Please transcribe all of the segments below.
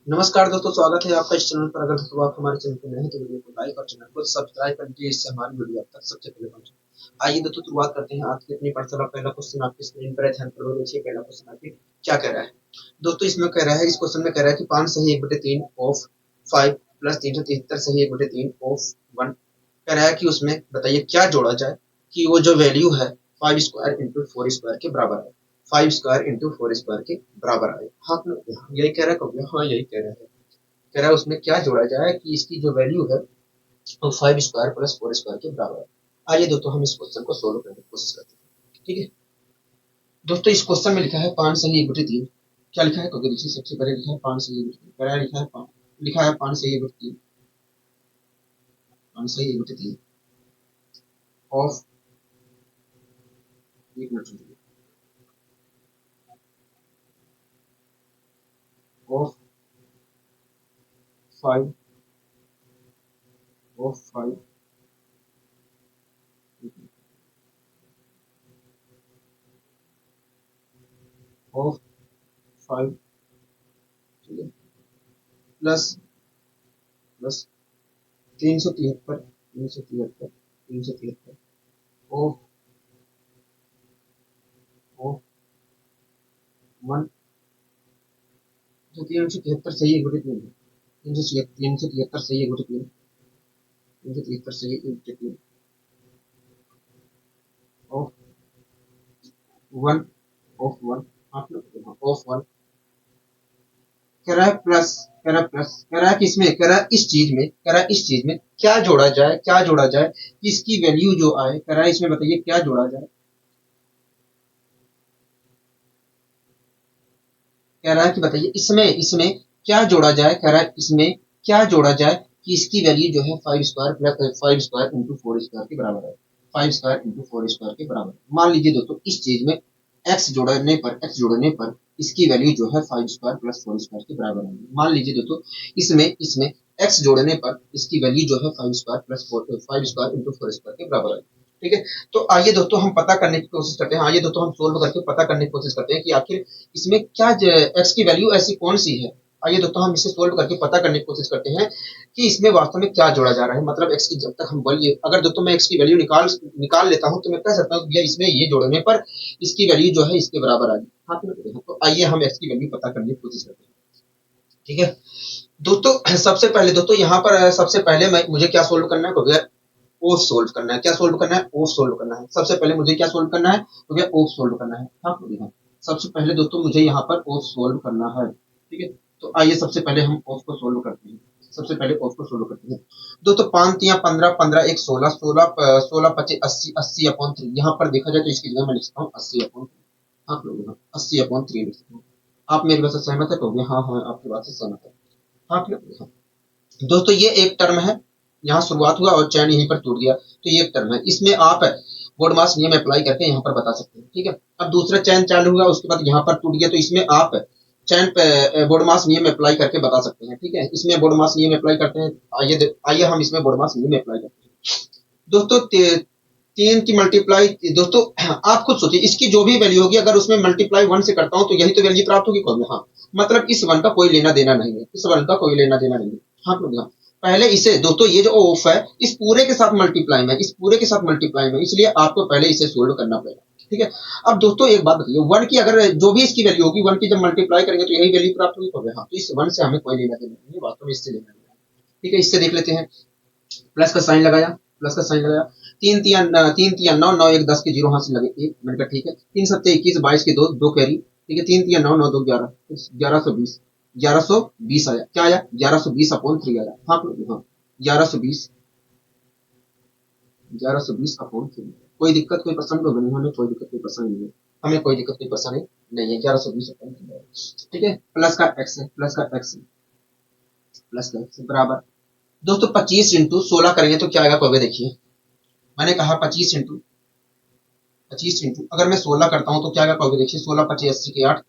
नमस्कार दोस्तों, स्वागत है आपका इस चैनल पर। अगर दोस्तों आप हमारे चैनल पर नए हैं तो वीडियो को लाइक और चैनल को सब्सक्राइब कर लीजिए, इससे हमारी वीडियो आप तक सबसे पहले पहुंचे। आइए दोस्तों शुरुआत करते हैं आज की अपनी पढ़ाई का। पहला क्वेश्चन आपकी स्क्रीन पर है, ध्यान पूर्वक देखिए। पहला क्वेश्चन आपके क्या कह रहा है दोस्तों? इसमें कह रहा है, इस क्वेश्चन में कह रहा है कि 5 सही 1/3 ऑफ 5 प्लस 373 सही 1/3 ऑफ 1। कह रहा है कि उसमें बताइए क्या जोड़ा जाए कि वो जो वैल्यू है 5 स्क्वायर इंटू 4 स्क्वायर के बराबर है। 5 स्क्वायर इंटू 4 स्क्वायर के बराबर आए। हाँ, यही कह रहा है कभी? हाँ, यही कह रहा है। कह रहा है उसमें क्या जोड़ा जाए कि इसकी जो वैल्यू है वो 5 स्क्वायर प्लस 4 स्क्वायर के बराबर है। आइए दोस्तों हम इस क्वेश्चन को सोल्व करने की कोशिश करते हैं। ठीक है दोस्तों, इस क्वेश्चन में लिखा है 5 सही 1/3। क्या लिखा है? क्योंकि देखिए सबसे पहले लिखा है 5 सही 1/3। कह रहा है लिखा है 5 सही 1/3, 5 सही 1/3 ऑफ, एक मिनट रुकिए, ऑफ 5, ऑफ 5, ऑफ 5, ठीक है, प्लस प्लस 373, 373, 373 ऑफ ऑफ 1। तो 373 सही 1/3 है। 373 सही 1/3, 373 सही 1/3 ऑफ 1, ऑफ 1, आप लोग ऑफ 1। कह रहा है प्लस, कह रहा है कि इसमें, कह रहा है इस चीज में, कह रहा है इस चीज में क्या जोड़ा जाए, क्या जोड़ा जाए कि इसकी वैल्यू जो आए। कह रहा है इसमें बताइए क्या जोड़ा जाए। कह रहा है कि बताइए इसमें इसमें क्या जोड़ा जाए। कह रहा है इसमें क्या जोड़ा जाए कि इसकी वैल्यू जो है 5 square plus 5 square into 4 square के बराबर है। 5 स्क्वायर इंटू 4 स्क्वायर के बराबर। मान लीजिए दोस्तों इस चीज में x जोड़ने पर इसकी वैल्यू जो है 5 स्क्वायर प्लस 4 स्क्वायर के बराबर है। मान लीजिए दोस्तों इसमें इसमें x जोड़ने पर इसकी वैल्यू जो है 5 square plus 5 square into 4 square के बराबर है। ठीक है, तो आइए दोस्तों हम पता करने की कोशिश करते हैं। आइए दोस्तों हम सोल्व करके पता करने की कोशिश करते हैं कि आखिर इसमें क्या एक्स की वैल्यू ऐसी कौन सी है। आइए दोस्तों हम इसे सोल्व करके पता करने की कोशिश करते हैं कि इसमें वास्तव में क्या जोड़ा जा रहा है। मतलब एक्स की जब तक हम वैल्यू, अगर दोस्तों मैं एक्स की वैल्यू निकाल निकाल लेता हूं तो मैं कह सकता हूं भैया इसमें ये जोड़ने पर इसकी वैल्यू जो है इसके बराबर आ गई। हाँ, तो आइए हम एक्स की वैल्यू पता करने की कोशिश करते हैं। ठीक है दोस्तों, सबसे पहले दोस्तों यहाँ पर सबसे पहले मैं मुझे क्या सोल्व करना है तो भैया ओफ सोल्व करना है। क्या सोल्व करना है? ओफ सोल्व करना है। सबसे पहले मुझे क्या सोल्व करना है तो भैया ओफ सोल्व करना है। हाँ, सबसे पहले दोस्तों मुझे यहाँ पर ओफ सोल्व करना है। ठीक है, तो आइए सबसे पहले हम ओफ को सोल्व करते हैं। सबसे पहले ओफ को सोल्व करते हैं दोस्तों। 5 या 15, 15 एक 16, 16 16 25 80, 80 अपॉन 3। यहाँ पर देखा जाए तो इसकी जगह मैं लिखता हूँ 80 अपॉन 3। आप लोग 80 अपॉन 3 लिख सकते हैं। आप मेरी बात से सहमत है? तो हाँ हाँ, आपकी बात से सहमत है। आप लोग दोस्तों ये एक टर्म है, यहाँ शुरुआत हुआ और चैन यहीं पर टूट गया, तो ये एक टर्म है। इसमें आप बोडमास नियम अप्लाई करके यहाँ पर बता सकते हैं। ठीक है, अब दूसरा चैन चालू हुआ, उसके बाद यहाँ पर टूट गया, तो इसमें आप चैन पे बोडमास नियम अप्लाई करके बता सकते हैं। ठीक है, इसमें बोडमास नियम अप्लाई करते हैं। आइए आइए हम इसमें बोडमास नियम अप्लाई करते हैं दोस्तों। 3 की मल्टीप्लाई दोस्तों, आप खुद सोचिए इसकी जो भी वैल्यू होगी, अगर उसमें मल्टीप्लाई 1 से करता हूँ तो यही तो वैल्यू प्राप्त होगी। हाँ, मतलब इस 1 का कोई लेना देना नहीं है, इस 1 का कोई लेना देना नहीं है। हाँ, पहले इसे दोस्तों, ये जो ऑफ है इस पूरे के साथ मल्टीप्लाई में, इस पूरे के साथ मल्टीप्लाई में, इसलिए आपको पहले इसे सोल्व करना पड़ेगा। ठीक है, अब दोस्तों एक बात बताइए, 1 की अगर जो भी इसकी वैल्यू होगी 1 की जब मल्टीप्लाई करेंगे तो यही वैल्यू प्राप्त होगी। हाँ, तो इस 1 से हमें कोई लेना देना नहीं है, वास्तव में इससे लेना देना है। ठीक है, इससे देख लेते हैं। प्लस का साइन लगाया, प्लस का साइन लगाया। 3 9, 9 1 10 के जीरो हाथ से लगे 1। मैंने कहा ठीक है। 3 7 21 22 के 2, 2 कैरी। ठीक है, 3 3 9 9 2 11, 1120, 1120 आया। क्या आया? 1120 अपॉन 3 आया। हाँ, 1120, 1120 अपॉन 3। कोई दिक्कत कोई परेशानी तो नहीं, हमें कोई दिक्कत कोई परेशानी नहीं है, हमें कोई दिक्कत कोई परेशानी नहीं है। 1120 अपॉन 3। ठीक है, प्लस का एक्स है, प्लस का एक्स, प्लस का एक्स बराबर दोस्तों 25 इंटू 16 करेंगे तो क्या आएगा? कहोगे देखिए, मैंने कहा 25 इंटू अगर मैं 16 करता हूं तो क्या आएगा? कहोगे देखिए, 16 25 80 के 8,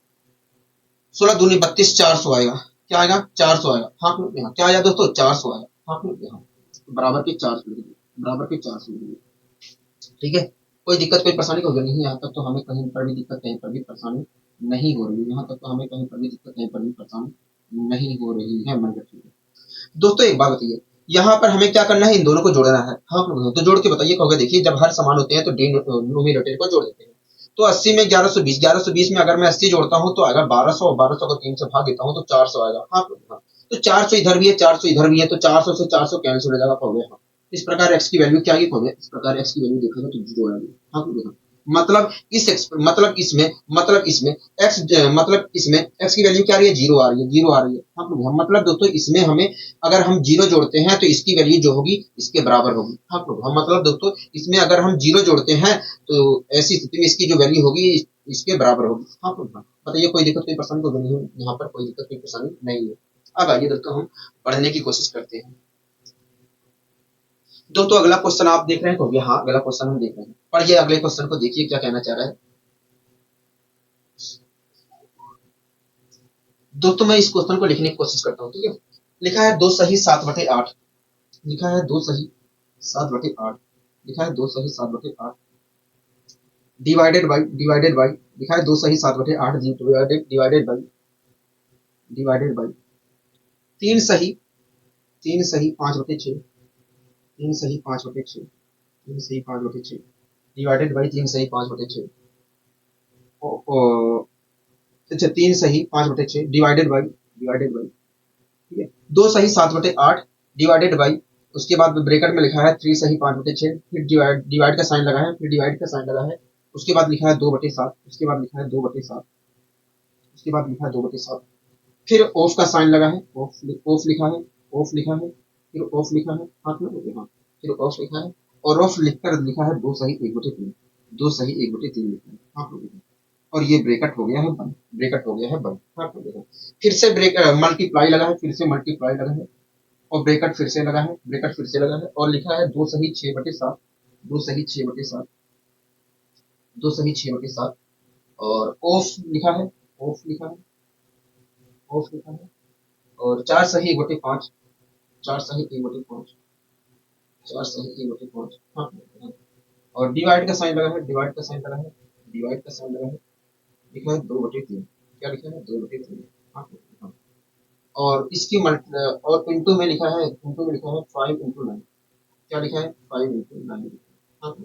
16 दूनी 32, 400 आएगा। क्या आएगा? 400 आएगा। हाँ, यहाँ क्या आया दोस्तों? 400 आएगा। हाँ, यहाँ बराबर के 400 लिख दिए, बराबर के 400 लिख दिए। ठीक है, कोई दिक्कत कोई परेशानी हो नहीं है। यहाँ तक तो हमें कहीं पर भी दिक्कत, कहीं पर भी परेशानी नहीं हो रही है। यहाँ तक तो हमें कहीं पर भी दिक्कत, कहीं पर भी परेशानी नहीं हो रही है, मन रखिए। दोस्तों एक बात बताइए, यहाँ पर हमें क्या करना है, इन दोनों को जोड़ना है। हाँ तो जोड़ के बताइए कहोगे। देखिए जब हर समान होते हैं तो डिनोमिनेटर को जोड़ देते हैं। तो 80 में 1120, 1120 में अगर मैं 80 जोड़ता हूँ तो आएगा 1200, 1200 को 3 से भाग देता हूँ तो 400 आएगा। हाँ हाँ। तो 400 इधर भी है, 400 इधर भी है, तो 400 से 400 कैंसिल हो जाएगा कहोगे। हाँ इस प्रकार एक्स की वैल्यू क्या आएगी कहोगे, इस प्रकार एक्स की वैल्यू देखोगे तो जीरो आएगी। हाँ मतलब मतलब इसमें एक्स मतलब इसमें एक्स की वैल्यू क्या आ रही है, जीरो आ रही है, जीरो आ रही है। हाँ मतलब दोस्तों इसमें हमें अगर हम जीरो जोड़ते हैं तो इसकी वैल्यू जो होगी इसके बराबर होगी। हाँ हम मतलब दोस्तों इसमें अगर हम जीरो जोड़ते हैं तो ऐसी स्थिति में इसकी जो वैल्यू होगी इसके बराबर होगी। हाँ बताइए कोई दिक्कत, कोई परेशानी तो नहीं है यहाँ पर, कोई दिक्कत कोई परेशानी नहीं है। अब आइए दोस्तों हम पढ़ने की कोशिश करते हैं। दोस्तों अगला क्वेश्चन आप देख रहे हैं तो हाँ अगला क्वेश्चन हम देख रहे हैं। पढ़िए अगले क्वेश्चन को, देखिए क्या कहना चाह रहा है। दोस्तों मैं इस क्वेश्चन को लिखने की कोशिश करता हूँ, ठीक है। लिखा है 2 सही 7/8, लिखा है 2 सही 7/8, लिखा है 2 सही 7/8 डिवाइडेड बाई लिखा है 2 सही 7/8 डिवाइडेड बाई 3 सही 5/6, 3 सही 5/6, 3 सही 5/6 डिवाइडेड बाई 3 सही 5/6। अच्छा 3 सही 5/6 डिवाइडेड बाई ठीक है 2 सही 7/8 डिवाइडेड बाई, उसके बाद ब्रैकेट में लिखा है 3 सही 5/6, फिर डिवाइड का साइन लगा है, फिर डिवाइड का साइन लगा है, उसके बाद लिखा है 2/7, उसके बाद लिखा है 2/7, उसके बाद लिखा है 2/7, फिर ऑफ का साइन लगा है, ऑफ लिखा है, ऑफ लिखा है, फिर ऑफ लिखा है, हाथ में हाँ फिर ऑफ लिखा है, और ऑफ लिखकर लिखा है 2 सही 1/3, 2 सही 1/3 लिखा है, हाँ और ये ब्रेकट हो गया है बंद, ब्रेकट हो गया है बंद। हाँ फिर से ब्रेक मल्टीप्लाई लगा है, फिर से मल्टीप्लाई लगा है, और ब्रेकट फिर से लगा है, ब्रेकट फिर से लगा है, और लिखा है 2 सही 6/7, 2 सही 6/7, 2 सही 6/7, और ऑफ लिखा है, ऑफ लिखा है, ऑफ लिखा है, और 4 सही 1/5, 4 सही 1/5, 4 सही 1/5। हाँ और डिवाइड का साइन लगा है, डिवाइड का साइन लगा है, डिवाइड का साइन लगा है, लिखा है 2/3, क्या लिखा है 2/3। हाँ हाँ। और इसकी और इंटू में लिखा है, इंटू में लिखा है 5 × 9, क्या लिखा है 5 × 9। हाँ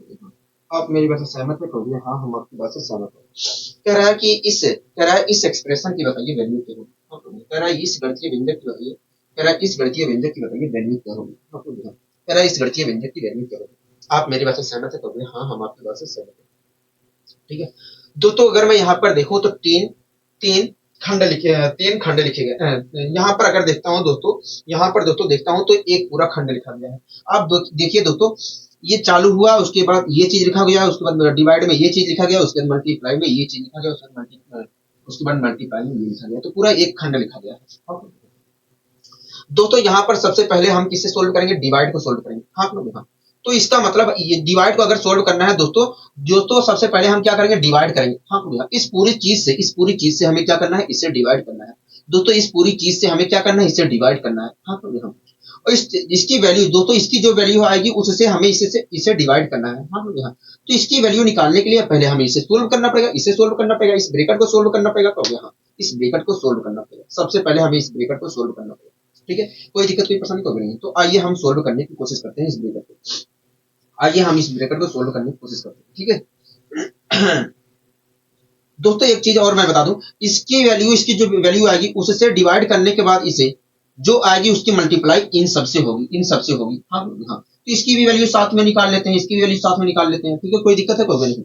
आप मेरी बात से सहमत है कहोगे, हाँ हम आपकी बात से सहमत है। कह रहा है इस एक्सप्रेशन की बताइए वैल्यू क्या होगी। कह रहा है इस गणितीय व्यंजक की बताइए, कह रहा है इस गणितीय व्यंजक की बताइए वैल्यू क्या होगी। कह रहा है इस गणितीय व्यंजक की वैल्यू क्या होगी। आप मेरी बात से सहमत है कहोगे, हाँ हम आपकी बात से सहमत है। ठीक है दोस्तों अगर मैं यहाँ पर देखूं तो तीन तीन खंड लिखे, 3 खंड लिखे गए। यहाँ पर अगर देखता हूँ दोस्तों, यहाँ पर दोस्तों देखता हूँ तो एक पूरा खंड लिखा गया है। आप देखिए दोस्तों, ये चालू हुआ, उसके बाद ये चीज लिखा गया, उसके बाद डिवाइड में ये चीज लिखा गया, उसके बाद मल्टीप्लाई में ये चीज लिखा गया, उसके बाद मल्टीप्लाई में ये लिखा गया, तो पूरा एक खंड लिखा गया है। दोस्तों यहाँ पर सबसे पहले हम किससे सोल्व करेंगे, डिवाइड को सोल्व करेंगे। हाँ हाँ तो इसका मतलब ये डिवाइड को अगर सोल्व करना है दोस्तों सबसे पहले हम क्या करेंगे, डिवाइड करेंगे। हाँ इस पूरी चीज से हमें क्या करना है, इसे डिवाइड करना है। दोस्तों इस पूरी चीज से हमें क्या करना है, इसे डिवाइड करना है। हाँ और इसकी वैल्यू दोस्तों, इसकी जो वैल्यू आएगी उससे हमें इसे डिवाइड करना है। हाँ तो इसकी वैल्यू निकालने के लिए पहले हमें इसे सोल्व करना पड़ेगा, इसे सोल्व करना पड़ेगा, इस ब्रैकेट को सोल्व करना पड़ेगा। तो हाँ इस ब्रैकेट को सोल्व करना पड़ेगा, सबसे पहले हमें इस ब्रैकेट को सोल्व करना पड़ेगा। ठीक है कोई दिक्कत कोई परेशानी तो नहीं। तो आइए हम सोल्व करने की कोशिश करते हैं इस ब्रैकेट को, आइए हम इस ब्रैकेट को सोल्व करने की कोशिश करते हैं। ठीक है दोस्तों एक चीज और मैं बता दूं, इसकी वैल्यू, इसकी जो वैल्यू आएगी उससे डिवाइड करने के बाद इसे जो आएगी उसकी मल्टीप्लाई इन सबसे होगी, इन सबसे होगी। हाँ हाँ तो इसकी भी वैल्यू साथ में निकाल लेते हैं, इसकी भी वैल्यू साथ में निकाल लेते हैं। ठीक है कोई दिक्कत है कोई नहीं,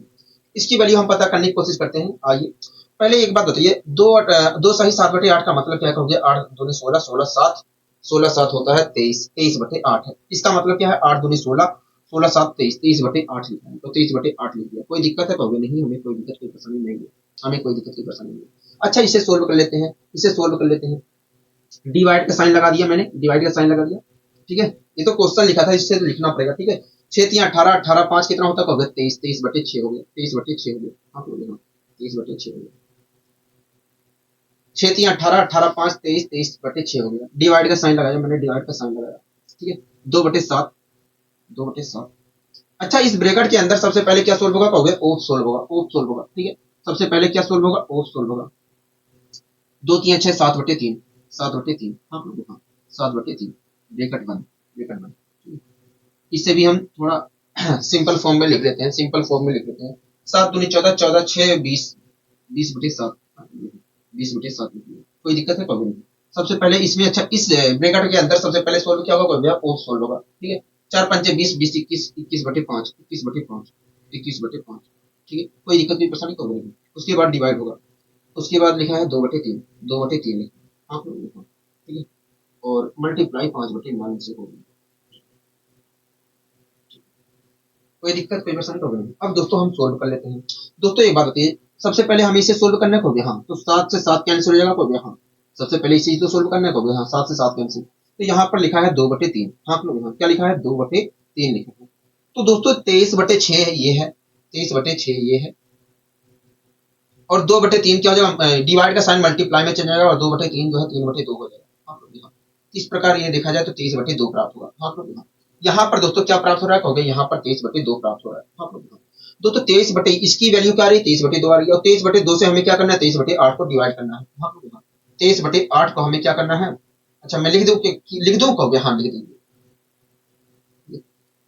इसकी वैल्यू हम पता करने की कोशिश करते हैं। आइए पहले एक बात बताइए, 2 सही 7/8 का मतलब क्या कहोगे, 8 दूनी 16, 16 7, 16 7 होता है 23, 23/8 है। इसका मतलब क्या है, 8 दूनी 16, 16 7 23, 23/8 लिखा है, तो 23/8 लिख दिया। कोई दिक्कत है कहोगे, नहीं हमें कोई दिक्कत कोई परेशानी नहीं है, हमें कोई दिक्कत कोई परेशानी नहीं है। अच्छा इसे सोल्व कर लेते हैं, इसे सोल्व कर लेते हैं। डिवाइड का साइन लगा दिया मैंने, डिवाइड का साइन लगा दिया। ठीक है ये तो क्वेश्चन लिखा था, इससे तो लिखना पड़ेगा। ठीक है 6×3 = 18, 18 5 कितना होता है, 23, 23/6 हो गया, 23/6 हो गया। हाँ 23/6 हो गया, 6×3 = 18, 18 5 23, 23/6 हो गया। डिवाइड का साइन लगाया मैंने, डिवाइड का साइन लगाया। ठीक है 2/7, 2/7। अच्छा इस ब्रैकेट के अंदर सबसे पहले क्या सोल्व होगा कहोगे, ऑफ सोल्व होगा, ऑफ सोल्व होगा। ठीक है सबसे पहले क्या सोल्व होगा, ऑफ सोल्व होगा। 2×3 = 6, 7/3, 7/3 हाँ लोग हाँ 7/3 ब्रैकेट बंद ब्रैकेट बंद। इसे भी हम थोड़ा सिंपल फॉर्म में लिख लेते हैं, सिंपल फॉर्म में लिख लेते हैं। 7×2 = 14, 14 6 20, 20/7 20/7 कोई दिक्कत है कभी नहीं। सबसे पहले इसमें अच्छा इस ब्रैकेट के अंदर सबसे पहले सोल्व क्या होगा, कोई ऑफ सोल्व होगा, ठीक है। 4×5 20 20 21 21/5 21/5 21/5, ठीक है। कोई दिक्कत नहीं, परेशानी कोई नहीं। उसके बाद डिवाइड होगा, उसके बाद लिखा है 2/3 2/3 लिखा आप लोग लिखो, ठीक है। और मल्टीप्लाई 5/9 से होगी, कोई दिक्कत कोई परेशानी तो नहीं। अब दोस्तों हम सोल्व कर लेते हैं। दोस्तों एक बात बताइए, सबसे पहले हमें इसे सोल्व करने को हाँ, तो 7 से 7 कैंसिल हो जाएगा को हाँ। सबसे पहले इसे तो सोल्व करने को हाँ, 7 से 7 कैंसिल। तो यहाँ पर लिखा है 2/3 हाँ लोग हाँ, क्या लिखा है 2/3 लिखा है। तो दोस्तों 23/6 ये है, 23/6 ये है। और 2/3 क्या हो जाएगा, डिवाइड का साइन मल्टीप्लाई में चल जाएगा और 2/3 जो है 3/2 हो जाएगा हाँ लोग हाँ। इस प्रकार ये देखा जाए तो 23/2 प्राप्त होगा हाँ लोग हाँ। यहाँ पर दोस्तों क्या प्राप्त हो रहा है, कहोगे यहाँ पर 23/2 प्राप्त हो रहा है हाँ लोग हाँ। दोस्तों 23 इसकी वैल्यू क्या आ रही है, 23/2 आ रही है। और 23/2 से हमें क्या करना है, 23/8 को डिवाइड करना है हाँ लोग हाँ। 23/8 को हमें क्या करना है, अच्छा मैं लिख दूं, लिख दूं कहोगे हाँ लिख देंगे।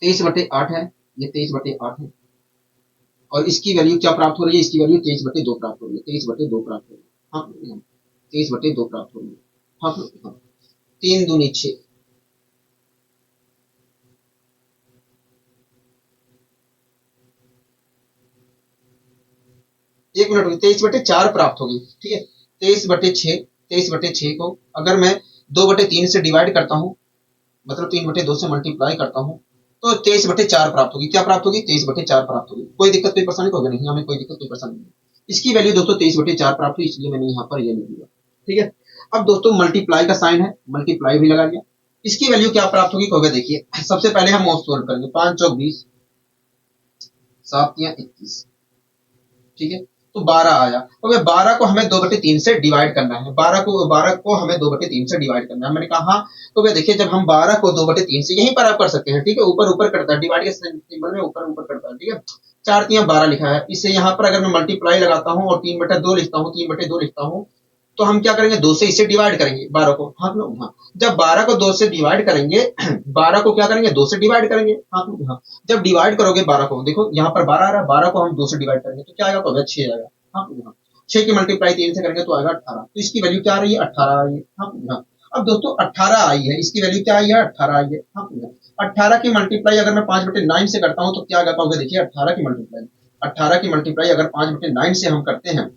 23/8 है, ये 23/8 है। और इसकी वैल्यू क्या प्राप्त हो रही है, इसकी वैल्यू 23/2 प्राप्त हो रही है, 23/2 प्राप्त हो रही है हाँ 23/2 प्राप्त हो रही है हाँ हाँ। 3×2 = 6, एक मिनट, 23/4 प्राप्त होगी, ठीक है। 23/6 23/6 को अगर मैं 2/3 से डिवाइड करता हूँ, मतलब 3/2 से मल्टीप्लाई करता हूँ, तो 23/4 प्राप्त होगी। क्या प्राप्त होगी, 23/4 प्राप्त होगी। कोई दिक्कत कोई परेशानी होगी नहीं, हमें कोई दिक्कत कोई परेशानी नहीं। इसकी वैल्यू दोस्तों 23/4 प्राप्त हुई, इसलिए मैंने यहाँ पर ये लिख दिया, ठीक है। अब दोस्तों मल्टीप्लाई का साइन है, मल्टीप्लाई भी लगा दिया। इसकी वैल्यू क्या प्राप्त होगी कहोगे, देखिए सबसे पहले हम सोल्व करेंगे। 5 चौक 20 7 या 21, ठीक है। तो 12 आया, तो 12 को हमें 2/3 से डिवाइड करना है। 12 को हमें 2/3 से डिवाइड करना है। मैंने कहा हाँ, तो वे देखिए जब हम 12 को 2/3 से, यहीं पर आप कर सकते हैं, ठीक है। ऊपर ऊपर करता है, डिवाइड के सिंबल में ऊपर ऊपर करता है, ठीक है। 4×3 = 12 लिखा है। इससे यहाँ पर अगर मैं मल्टीप्लाई लगाता हूँ और 3/2 लिखता हूँ, 3/2 लिखता हूँ, तो हम क्या करेंगे, 2 से इसे डिवाइड करेंगे 12 को हाँ लोग हाँ। जब 12 को 2 से डिवाइड करेंगे 12 को क्या करेंगे, 2 से डिवाइड करेंगे हाँ लोग हाँ। जब डिवाइड करोगे 12 को, देखो यहाँ पर 12 आ रहा है, 12 को हम 2 से डिवाइड करेंगे तो क्या आएगा, तो 6 आएगा हाँ लोग हाँ। 6 की मल्टीप्लाई 3 से करेंगे तो आएगा 18। तो इसकी वैल्यू क्या आ रही है, 18 आ रही है हाँ लोग हाँ। अब दोस्तों 18 आई है, इसकी वैल्यू क्या आई है, 18 आई है हाँ लोग हाँ। 18 की मल्टीप्लाई अगर मैं 5/9 से करता हूँ तो क्या आ पाओगे, देखिए 18 की मल्टीप्लाई अगर 5/9 से हम करते हैं,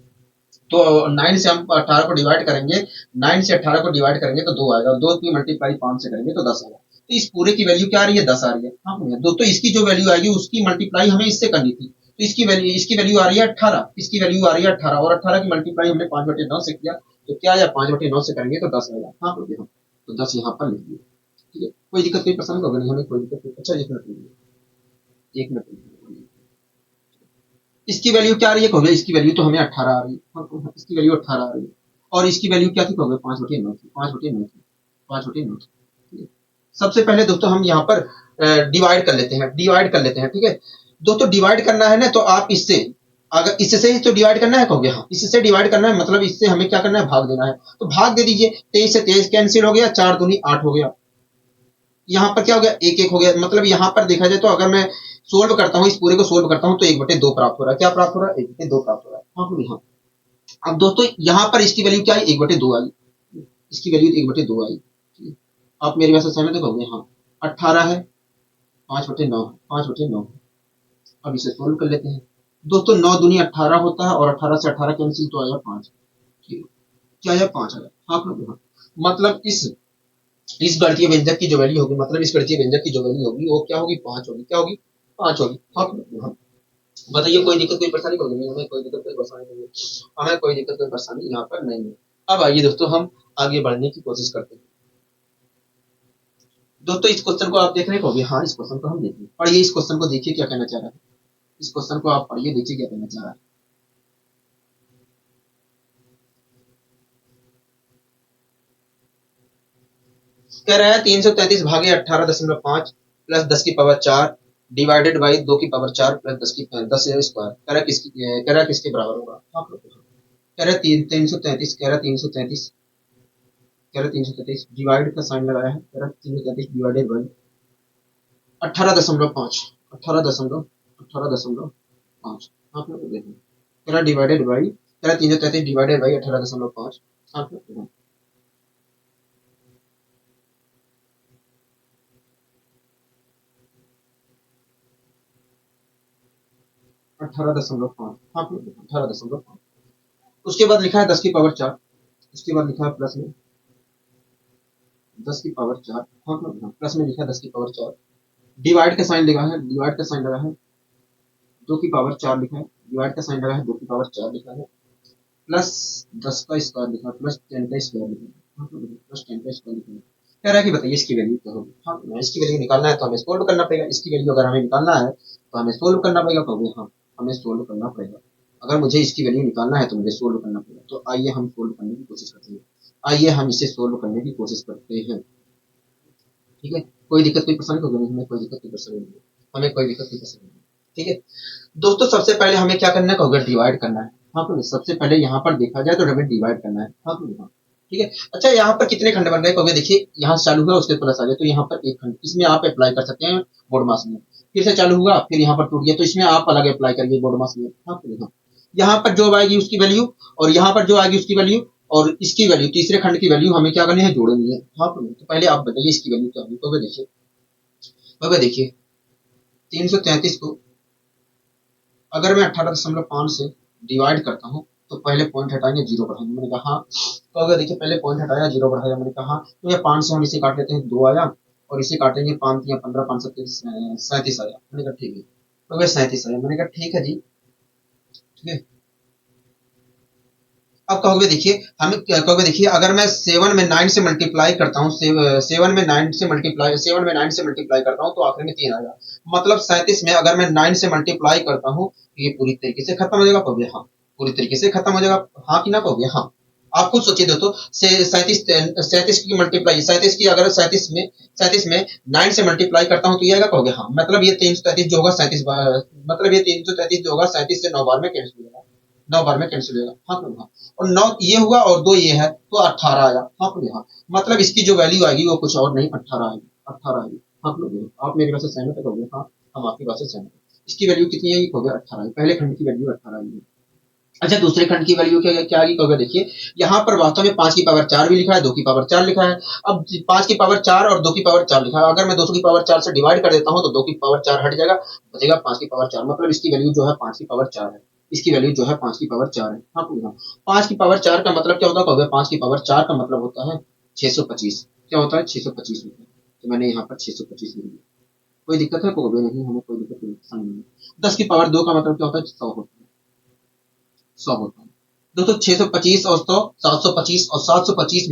तो 9 से हम 18 को डिवाइड करेंगे, 9 से 18 को डिवाइड करेंगे तो 2 आएगा, 2 की मल्टीप्लाई 5 से करेंगे तो 10 आएगा। तो इस पूरे की वैल्यू क्या आ रही है, 10 आ रही है हाँ भैया। दोस्तों इसकी जो वैल्यू आएगी उसकी मल्टीप्लाई हमें इससे करनी थी, तो इसकी वैल्यू आ रही है 18, इसकी वैल्यू आ रही है 18 और 18 की मल्टीप्लाई हमने 5/9 से किया, तो क्या आया 5/9 से करेंगे तो 10 आएगा हाँ भैया। तो 10 यहाँ पर लिख दिया, ठीक है। कोई दिक्कत कोई पसंद होगा नहीं, हमें कोई दिक्कत नहीं। अच्छा 1 मिनट इसकी वैल्यू क्या आ रही है कहोगे, इसकी वैल्यू तो हमें 18 आ रही है, इसकी वैल्यू 18 आ रही है। और इसकी वैल्यू क्या थी कहोगे, 5/9 थी, 5/9 थी, 5/9 थी। सबसे पहले दोस्तों हम यहाँ पर डिवाइड कर लेते हैं, डिवाइड कर लेते हैं, ठीक है। दोस्तों डिवाइड करना है ना, तो आप इससे, अगर इससे ही तो डिवाइड करना है कहोगे हाँ, इससे डिवाइड करना है, मतलब इससे हमें क्या करना है, भाग देना है। तो भाग दे दीजिए, 23 से 23 कैंसिल हो गया, 4×2 = 8 हो गया। यहाँ पर क्या हो गया, 1 1 हो गया। मतलब यहाँ पर देखा जाए तो अगर मैं सोल्व करता हूँ, इस पूरे को सोल्व करता हूँ तो 1/2 प्राप्त हो रहा है। क्या प्राप्त हो रहा है, 1/2 प्राप्त हो रहा है हाँ बोलिए हाँ। अब दोस्तों यहाँ पर इसकी वैल्यू क्या है, 1/2 आई, इसकी वैल्यू 1/2 आई। आप मेरी बात से सहमत होंगे हाँ। 18 है, 5/9 है, 5/9। अब इसे सोल्व कर लेते हैं। दोस्तों 9×2 = 18 होता है, और 18 से 18 कैंसिल तो आया 5, क्या आया 5 आया हाँ हाँ। मतलब इस गणितीय व्यंजक की जो वैल्यू होगी, मतलब इस गणितीय व्यंजक की जो वैल्यू होगी वो क्या होगी, 5 होगी। क्या होगी, 5 होगी हाँ हाँ। बताइए कोई दिक्कत कोई परेशानी होगी नहीं, हमें कोई दिक्कत कोई परेशानी नहीं है, हमें कोई दिक्कत कोई परेशानी यहाँ पर नहीं है। अब आइए दोस्तों हम आगे बढ़ने की कोशिश करते हैं। दोस्तों इस क्वेश्चन को आप देख रहे हो, हाँ इस क्वेश्चन को हम देखिए, पढ़िए इस क्वेश्चन को, देखिए क्या कहना चाह रहा है। इस क्वेश्चन को आप पढ़िए, देखिए क्या कहना चाह रहा है। कह रहा है 333/18.5 plus 10⁴ divided by 2⁴ plus 10 square. कह रहा किसके बराबर होगा, आप लोग कह रहे 333, कह रहा 333 कह रहे 333 डिवाइड का साइन लगाया है, कह रहा 333 डिवाइडेड बाई 18.5, 18.5, आप लोग देखें, कह रहा डिवाइडेड बाई, कह रहा 333 डिवाइडेड बाई 18.5, आप लोग देखें 18.5, हाँ 18.5। उसके बाद लिखा है 10 की पावर 4, उसके बाद लिखा है प्लस में 10 की पावर 4, हाँ प्लस में लिखा है 10 की पावर 4, डिवाइड का साइन लगा है, डिवाइड का साइन लगा है 2 की पावर 4 लिखा है, डिवाइड का साइन लगा है 2 की पावर 4 लिखा है, प्लस 10 का स्क्वायर लिखा है, प्लस 10 का स्क्वायर लिखा है, हाँ प्लस 10 का स्क्वायर लिखा है। कह रहा है कि बताइए इसकी वैल्यू क्या होगी। हाँ इसकी वैल्यू निकालना है तो हमें सोल्व करना पड़ेगा, इसकी वैल्यू अगर हमें निकालना है तो हमें सोल्व करना पड़ेगा, कहोगे हाँ हमें सोल्व करना पड़ेगा, अगर मुझे इसकी वैल्यू निकालना है तो मुझे सोल्व करना पड़ेगा। तो आइए हम सोल्व करने की कोशिश करते हैं, आइए हम इसे सोल्व करने की कोशिश करते हैं। ठीक है, कोई दिक्कत कोई परेशानी होगी नहीं, हमें कोई दिक्कत कोई परेशानी नहीं, हमें कोई दिक्कत कोई परेशानी नहीं। ठीक है दोस्तों, सबसे पहले हमें क्या करना है, कहोगे डिवाइड करना है। हाँ तो सबसे पहले यहाँ पर देखा जाए तो हमें डिवाइड करना है। हाँ तो हाँ ठीक है। अच्छा यहाँ पर कितने खंड बन रहे हैं, कहोगे देखिए यहाँ से चालू हुआ उसके प्लस आ गया, तो यहाँ पर एक खंड, इसमें आप अप्लाई कर सकते हैं बोर्ड मास में, फिर से चालू हुआ फिर यहाँ पर टूट गया, तो इसमें आप अलग अप्लाई करिए बोर्ड मास में। हाँ तो हाँ यहाँ पर जो आएगी उसकी वैल्यू और यहाँ पर जो आएगी उसकी वैल्यू और इसकी वैल्यू, तीसरे खंड की वैल्यू हमें क्या करनी है, जोड़नी है। हाँ तो पहले आप बताइए इसकी वैल्यू क्या होगी। तो देखिए, तो देखिए 333 को अगर मैं 18.5 से डिवाइड करता हूँ तो पहले पॉइंट हटाएंगे, जीरो बढ़ाएंगे। मैंने कहा तो अगर देखिए पहले पॉइंट हटाया, जीरो बढ़ाया, मैंने कहा तो ये 5 से हम इसे काट लेते हैं, 2 आया और इसे काटेंगे 5 या 15, 5 37 आया। मैंने कहा ठीक है, तो वह 37 आया। मैंने कहा ठीक है जी, ठीक है। अब कहोगे देखिए, हमें कहोगे देखिए अगर मैं 7 में 9 से मल्टीप्लाई करता हूँ, 7 में 9 से मल्टीप्लाई, 7 में 9 से मल्टीप्लाई करता हूँ तो आखिर में 3 आएगा, मतलब 37 में अगर मैं 9 से मल्टीप्लाई करता हूँ ये पूरी तरीके से खत्म हो जाएगा। कहोगे हाँ पूरी तरीके से खत्म हो जाएगा, हाँ कि ना, कहोगे हाँ। आप खुद सोचिए दोस्तों, 37 की मल्टीप्लाई, 37 की अगर 37 में 9 से मल्टीप्लाई करता हूँ तो ये आएगा, कहोगे हाँ, मतलब ये 333 जो होगा 37 मतलब ये 333 जो होगा 37 से 9 बार में कैंसिल हो जाएगा, 9 बार में कैंसिल हो जाएगा। हाँ तो हाँ, और 9 ये हुआ और 2 ये है तो 18 आया। हाँ तो हाँ, मतलब इसकी जो वैल्यू आएगी वो कुछ और नहीं, 18 आएगी, 18 आएगी। हाँ तो आप मेरी बात से सहमत है, कहोगे हाँ हम आपकी बात से सहमत है। इसकी वैल्यू कितनी आएगी, कहोगे 18 आएगी, पहले खंड की वैल्यू 18 आएगी। अच्छा दूसरे खंड की वैल्यू क्या आएगी, कहोगे देखिए यहाँ पर वास्तव में 5 की पावर 4 भी लिखा है, 2 की पावर 4 लिखा है। अब 5 की पावर 4 और 2 की पावर 4 लिखा है, अगर मैं 2 की पावर 4 से डिवाइड कर देता हूँ तो 2 की पावर 4 हट जाएगा, बचेगा 5 की पावर 4, मतलब इसकी वैल्यू जो है 5 की पावर 4 है, इसकी वैल्यू जो है 5 की पावर 4 है। हाँ पूछना 5 की पावर 4 का मतलब क्या होता है, कहोगे 5 की पावर 4 का मतलब होता है 625। क्या होता है, 625 होता है, तो मैंने यहाँ पर 625 लिख दिया। कोई दिक्कत है, कहोगे नहीं, हमें कोई दिक्कत नहीं है। 10 की पावर 2 का मतलब क्या होता है, 100 होता है, 100 होता है दोस्तों। 625 और 100 725, और 725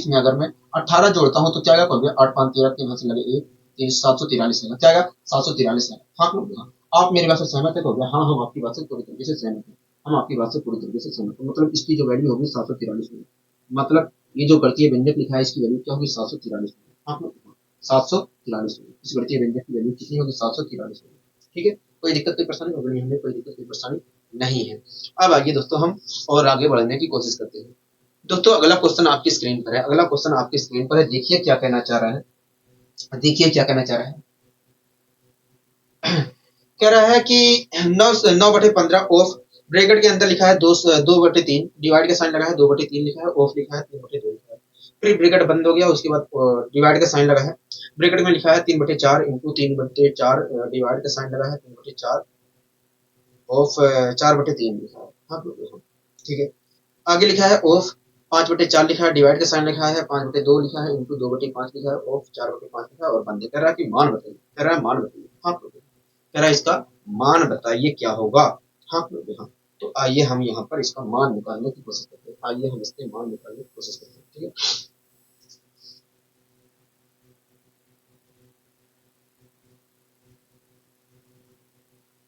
में अगर मैं 18 जोड़ता हूँ तो क्या आएगा, कहोगे 8 5 13, 3 से लगे 1 3 743 आएगा, क्या आएगा 743 आएगा। हाँ कहोगे हाँ, आप मेरी बात से सहमत है, कहोगे हाँ हम आपकी बात से पूरी तरीके से सहमत है, हम आपकी बात से पूरी तरीके से सहमत है। मतलब इसकी जो वैल्यू होगी 743 होगी, मतलब ये जो गणितीय व्यंजक लिखा है इसकी वैल्यू क्या होगी, 743 होगी। हाँ 743 होगी, इस गणितीय व्यंजक की वैल्यू कितनी होगी, 743 होगी। ठीक है, कोई दिक्कत कोई परेशानी होगी, हमें कोई दिक्कत कोई परेशानी नहीं है। अब आइए दोस्तों हम और आगे बढ़ने की कोशिश करते हैं। दोस्तों अगला क्वेश्चन आपकी स्क्रीन पर है, अगला क्वेश्चन आपकी स्क्रीन पर है, देखिए क्या कहना चाह रहा है, देखिए क्या कहना चाह रहा है। कह रहा है कि 9/15 ऑफ, ब्रैकेट के अंदर लिखा है 2/3, डिवाइड का साइन लगा है 2/3 लिखा है, ऑफ लिखा है 3/2 लिखा है, फिर ब्रैकेट बंद हो गया, उसके बाद डिवाइड का साइन लगा है, ब्रैकेट में लिखा है 3/4 इंटू 3/4, डिवाइड का साइन लगा है 3/4 ऑफ 4/3 लिखा है। हाँ ठीक है, आगे लिखा है ऑफ 5/4 लिखा है, डिवाइड का साइन लिखा है 5/2 लिखा है, इंटू 2/5 लिखा है, ऑफ 4/5 लिखा है और बंद कह रहा है कि मान बताइए, कह रहा है मान बताइए। हाँ कह रहा है इसका मान बताइए क्या होगा। हाँ हाँ, तो आइए हम यहाँ पर इसका मान निकालने की कोशिश करते हैं, आइए हम इसके मान निकालने की कोशिश करते हैं। ठीक है,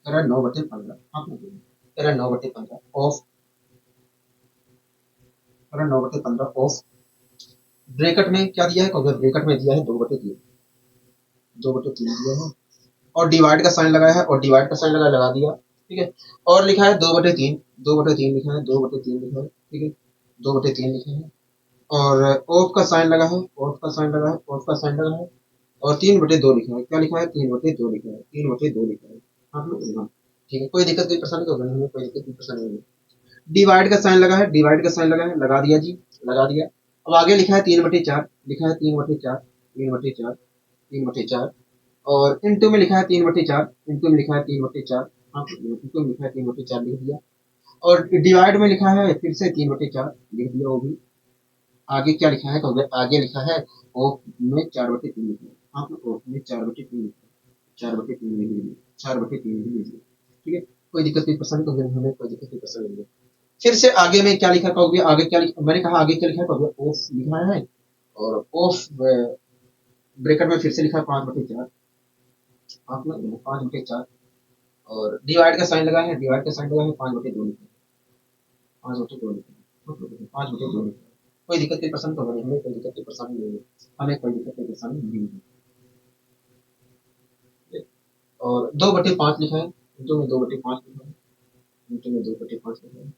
कह रहा है 9/15। हाँ कह रहा है 9/15 ऑफ, कह रहा है 9/15 ऑफ, ब्रैकेट में क्या दिया है, कहोगे ब्रैकेट में दिया है 2/3, 2/3 दिया है और डिवाइड का साइन लगाया है और डिवाइड का साइन लगा दिया। ठीक है, और लिखा है 2/3, 2/3 लिखा है, 2/3 लिखा है, ठीक है 2/3 लिखा है और ऑफ का साइन लगा है, ऑफ का साइन लगा है, ऑफ का साइन लगा है, और 3/2 लिखा है। क्या लिखा है? 3/2 लिखा है, 3/2 लिखा है। आप लोग हाँ, ठीक है, कोई दिक्कत कोई परेशानी तो नहीं है, कोई दिक्कत कोई परेशानी नहीं है। डिवाइड का साइन लगा है, डिवाइड का साइन लगा है, लगा दिया जी, लगा दिया। अब आगे लिखा है 3/4, लिखा है 3/4, 3/4, 3/4, और इंटू में लिखा है 3/4, इंटू में लिखा है 3/4, हाँ इंटू में लिखा है 3/4 लिख दिया। और डिवाइड में लिखा है फिर से 3/4 लिख दिया वो भी। आगे क्या लिखा है? तो आगे लिखा है ऑफ में 4/3 लिखा है। हाँ ऑफ में 4/3 लिखा है, 4/3 लिख दिया, 4/3 लिख दिया। ठीक है, कोई दिक्कत कोई परेशानी तो हमें कोई दिक्कत कोई परेशानी नहीं है। फिर से आगे में क्या लिखा कहोगे? आगे क्या लिखा? मैंने कहा आगे क्या लिखा कहोगे? ऑफ लिखा है, और ऑफ ब्रैकेट में फिर से लिखा है 5/4, आप ना 5/4, और डिवाइड का साइन लगा है, डिवाइड का साइन लगा है, 5/2 लिखा है, 5/2 लिखा है, 5/2 लिखा है। कोई दिक्कत कोई परेशानी तो हमें कोई दिक्कत कोई परेशानी नहीं है, हमें कोई दिक्कत कोई परेशानी नहीं है। और 2/5 लिखा है, इंटू में 2/5 लिखा है, इंटू में 2/5 लिखा है,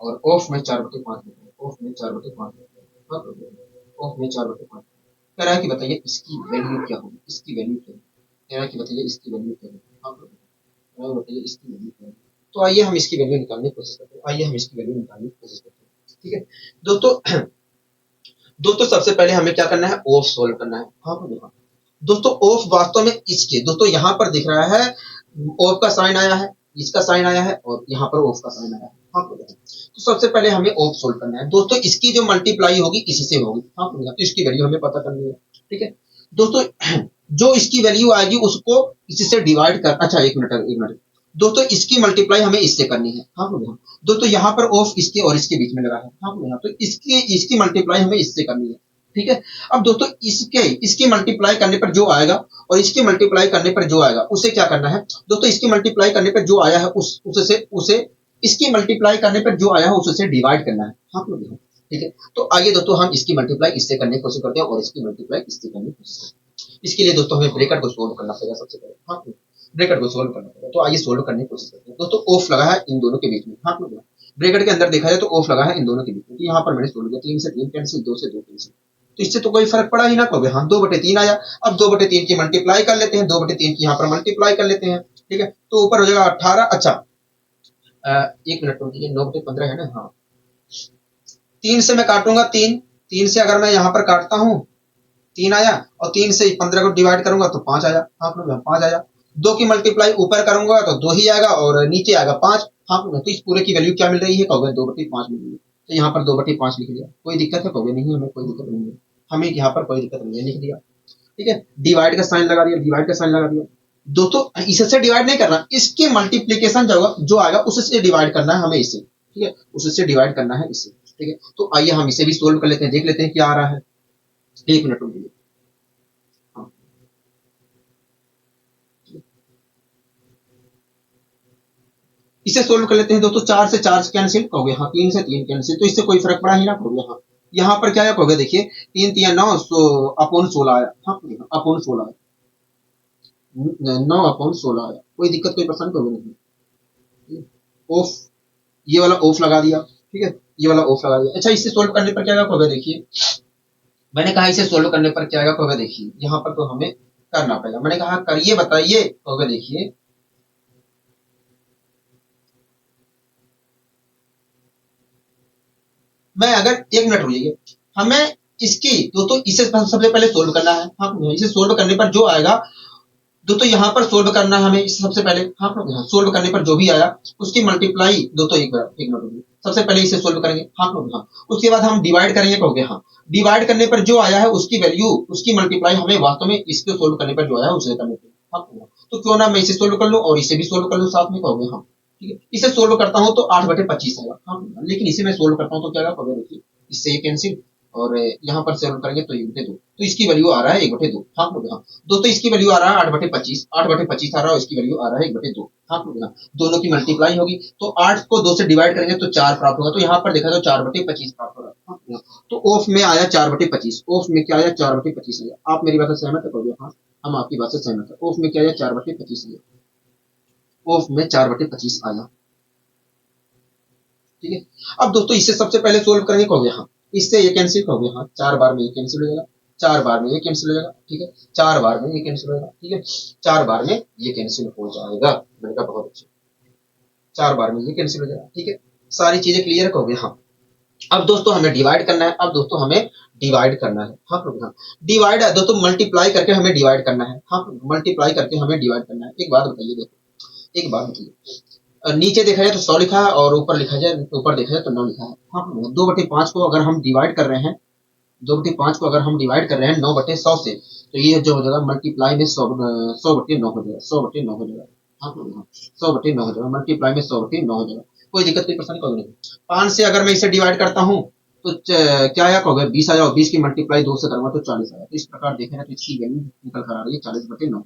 और ऑफ में 4/5 लिखा है, ऑफ में 4/5 लिखा है, ऑफ में 4/5। कह रहा है कि बताइए इसकी वैल्यू क्या होगी, इसकी वैल्यू क्या है? कह रहा है कि बताइए इसकी वैल्यू क्या है? आप लोग बताइए इसकी वैल्यू क्या है? तो आइए हम इसकी वैल्यू निकालने की कोशिश करते हैं, आइए हम इसकी वैल्यू निकालने की कोशिश करते हैं। ठीक है दोस्तों, दोस्तों सबसे पहले हमें क्या करना है? ऑफ सोल्व करना है। हाँ बोलिए हाँ। दोस्तों ऑफ वास्तव में इसके, दोस्तों यहाँ पर दिख रहा है ऑफ का साइन आया है, इसका साइन आया है, और यहाँ पर ऑफ का साइन आया है। हाँ बोलिए हाँ। तो सबसे पहले हमें ऑफ सोल्व करना है। दोस्तों इसकी जो मल्टीप्लाई होगी इसी से होगी। हाँ बोलिए हाँ। तो इसकी वैल्यू हमें पता करनी है। ठीक है दोस्तों, जो इसकी वैल्यू आएगी उसको इसी से डिवाइड कर, अच्छा एक मिनट एक मिनट, दोस्तों इसकी मल्टीप्लाई हमें इससे करनी है। हाँ बोलिए हाँ। दोस्तों यहाँ पर ऑफ इसके और इसके बीच में लगा है। हाँ बोलिए हाँ। तो इसकी इसकी मल्टीप्लाई हमें इससे करनी है। ठीक है, अब दोस्तों इसकी मल्टीप्लाई करने पर जो आएगा और इसकी मल्टीप्लाई करने पर जो आएगा उसे क्या करना है? दोस्तों इसकी मल्टीप्लाई करने पर जो आया है उससे उसे इसकी मल्टीप्लाई करने पर जो आया है उससे डिवाइड करना है। हाँ बोलिए हाँ। ठीक है, तो आइए दोस्तों हम इसकी मल्टीप्लाई इससे करने की कोशिश करते हैं और इसकी मल्टीप्लाई इससे करने की कोशिश करते हैं। इसके लिए दोस्तों हमें ब्रैकेट को सोल्व करना पड़ेगा सबसे पहले। हाँ ब्रैकेट को सोल्व करना पड़ेगा, तो आइए सोल्व करने की कोशिश करते हैं। दोस्तों ऑफ लगा है इन दोनों के बीच में। हाँ ब्रैकेट के अंदर देखा जाए तो ऑफ लगा है इन दोनों के बीच में। यहाँ पर मैंने सोल्व किया, 3 से 3 कैंसिल, 2 से 2 कैंसिल, तो इससे तो कोई फर्क पड़ा ही ना। कहोगे हाँ 2/3 आया। अब 2/3 की मल्टीप्लाई कर लेते हैं, 2/3 की यहाँ पर मल्टीप्लाई कर लेते हैं। ठीक है, तो ऊपर हो जाएगा 18। अच्छा एक मिनट रुकिए, 9/15 है ना? हाँ 3 से मैं काटूंगा, 3 से अगर मैं यहाँ पर काटता हूँ 3 आया, और 3 से 15 को डिवाइड करूंगा तो 5 आया। हाँ 5 आया। 2 की मल्टीप्लाई ऊपर करूंगा तो 2 ही आएगा, और नीचे आएगा 5। हाँ तो इस पूरे की वैल्यू क्या मिल रही है? कहोगे 2/5 मिल रही है। तो यहाँ पर 2/5 लिख दिया। कोई दिक्कत है? कहोगे नहीं, हमें कोई दिक्कत नहीं है, हमें यहाँ पर कोई दिक्कत नहीं है, लिख दिया। ठीक है, डिवाइड का साइन लगा दिया, डिवाइड का साइन लगा दिया। दोस्तों इससे डिवाइड नहीं करना, इसके मल्टीप्लीकेशन जो आएगा उससे डिवाइड करना है हमें इससे। ठीक है, उससे डिवाइड करना है इससे। ठीक है, तो आइए हम इसे भी सोल्व कर लेते हैं, देख लेते हैं क्या आ रहा है। एक मिनट रुकिए। हाँ इसे सोल्व कर लेते हैं दोस्तों। 4 से 4 कैंसिल, कहोगे हाँ 3 से 3 कैंसिल, तो इससे कोई फर्क पड़ा ही ना। कहोगे हाँ, यहाँ पर क्या है? कहोगे देखिए 3 3 9, अपॉन 16 आया। हाँ अपॉन 16 आया, 9/16 आया। कोई दिक्कत कोई परेशानी कहोगे नहीं। ऑफ, ये वाला ऑफ लगा दिया। ठीक है, ये वाला ऑफ लगा दिया। अच्छा इसे सोल्व करने पर क्या होगा? देखिए मैंने कहा इसे सोल्व करने पर क्या होगा? देखिए यहाँ पर तो हमें करना पड़ेगा। मैंने कहा करिए बताइए, होगा देखिए मैं अगर एक मिनट रुकिए, हमें इसकी दोस्तों इसे सबसे पहले सोल्व करना है। हाँ इसे सोल्व करने पर जो आएगा दोस्तों यहाँ पर सोल्व करना है हमें इसे सबसे पहले। हाँ सोल्व करने पर जो भी आया उसकी मल्टीप्लाई दोस्तों एक मिनट रुकिए, सबसे पहले इसे सोल्व करेंगे। हाँ हाँ उसके बाद हम डिवाइड करेंगे। कहोगे हाँ, डिवाइड करने पर जो आया है उसकी वैल्यु उसकी मल्टीप्लाई हमें वास्तव में इसको सोल्व करने पर जो आया उसे करने पर। हाँ तो क्यों ना मैं इसे सोल्व कर लूँ और इसे भी सोल्व कर लूँ साथ में। कहोगे हाँ ठीक है, इसे सोल्व करता हूँ तो 8/25 आएगा। हाँ लेकिन इसे मैं सोल्व करता हूँ तो क्या आएगा? देखिए इससे ये कैंसिल, और यहाँ पर सोल्व करेंगे तो 1/2, तो इसकी वैल्यू आ रहा है 1/2। हाँ हाँ दोस्तों इसकी वैल्यू आ रहा है 8/25, 8/25 आ रहा है और इसकी वैल्यू आ रहा है 1/2। हाँ हाँ दोनों की मल्टीप्लाई होगी तो 8 को 2 से डिवाइड करेंगे तो 4 प्राप्त होगा। तो यहाँ पर देखा तो 4/25 प्राप्त होगा। हाँ हाँ, तो ऑफ में आया 4/25, ऑफ में क्या आया? 4/25 आया। आप मेरी बात से सहमत है? हाँ हम आपकी बात से सहमत है। ऑफ में क्या आया? 4/25 आया। ऑफ में 4/25 आया। ठीक है, अब दोस्तों इसे सबसे पहले सोल्व करेंगे। कहोगे हाँ, इससे ये कैंसिल हो गया, हाँ 4 बार में ये कैंसिल हो जाएगा, 4 बार में ये कैंसिल हो जाएगा, ठीक है, 4 बार में ये कैंसिल हो जाएगा, ठीक है, 4 बार में ये कैंसिल हो जाएगा। मैंने कहा बहुत अच्छा, 4 बार में ये कैंसिल हो जाएगा, ठीक है। सारी चीजें क्लियर हो गई, हाँ। अब दोस्तों हमें डिवाइड करना है, अब दोस्तों हमें डिवाइड करना है, हाँ हाँ, डिवाइड है दोस्तों, मल्टीप्लाई करके हमें डिवाइड करना है, हाँ मल्टीप्लाई करके हमें डिवाइड करना है। एक बात बताइए दोस्तों, एक बात बताइए, नीचे देखा जाए तो 100 लिखा है और ऊपर लिखा जाए, ऊपर देखा जाए तो 9 लिखा है, हाँ 2/5 को अगर हम डिवाइड कर रहे हैं, 2/5 को अगर हम डिवाइड कर रहे हैं 9/100 से, तो ये जो हो जाएगा मल्टीप्लाई में 100/9 हो जाएगा, 100/9 हो जाएगा, हाँ 100/9 हो जाएगा, मल्टीप्लाई में 100/9 हो जाएगा। कोई दिक्कत, कोई परेशानी कोई नहीं। 5 से अगर मैं इसे डिवाइड करता हूँ तो क्या आया कहोगे, 20 आ जाओ, 20 की मल्टीप्लाई 2 से करूंगा तो 40 आया। तो इस प्रकार देखें तो इसकी वैल्यू निकल कर आ रही है 40/9।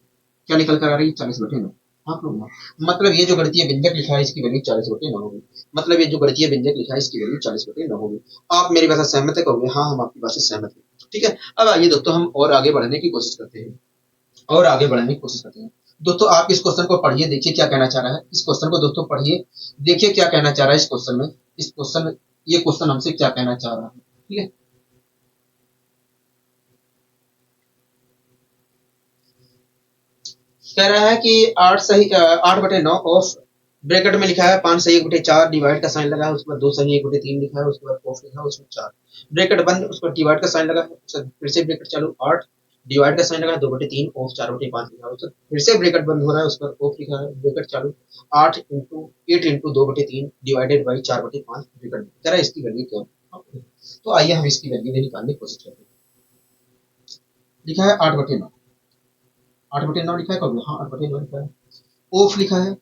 क्या निकल कर आ रही है, 40/9, हाँ लोग, मतलब ये जो गणितीय व्यंजक लिखा है इसकी वैल्यू 40/9 होगी, मतलब ये जो गणितीय व्यंजक लिखा है इसकी वैल्यू 40/9 होगी। आप मेरी बात से सहमत है, कहोगे हाँ हम आपकी बात से सहमत हैं, ठीक है। अब आइए दोस्तों हम और आगे बढ़ने की कोशिश करते हैं, और आगे बढ़ने की कोशिश करते हैं। दोस्तों आप इस क्वेश्चन को पढ़िए, देखिए क्या कहना चाह रहा है, इस क्वेश्चन को दोस्तों पढ़िए, देखिए क्या कहना चाह रहा है इस क्वेश्चन में, इस क्वेश्चन में ये क्वेश्चन हमसे क्या कहना चाह रहा है, ठीक है। कह रहा है कि 8/9 ऑफ, ब्रैकेट में लिखा है 5 सही 1/4, डिवाइड का साइन लगा है, उसके बाद 2 सही 1/3 लिखा है, उसके बाद ऑफ लिखा है, उसमें 4, ब्रैकेट बंद, उसके बाद डिवाइड का साइन लगा है, फिर से ब्रैकेट चालू, 8 डिवाइड का साइन लगा है, 2/3 ऑफ 4/5 लिखा है, फिर से ब्रैकेट बंद हो रहा है, उसके बाद ऑफ लिखा है, ब्रैकेट चालू, 8 इंटू 2/3 डिवाइडेड बाई 4/5 ब्रैकेट, कह रहा है इसकी वैल्यू क्या है। तो आइए हम इसकी वैल्यू निकालने की कोशिश करते हैं। लिखा है 8/9, 8/9 लिखा है, कब, हाँ 8/9 लिखा है, ऑफ लिखा है,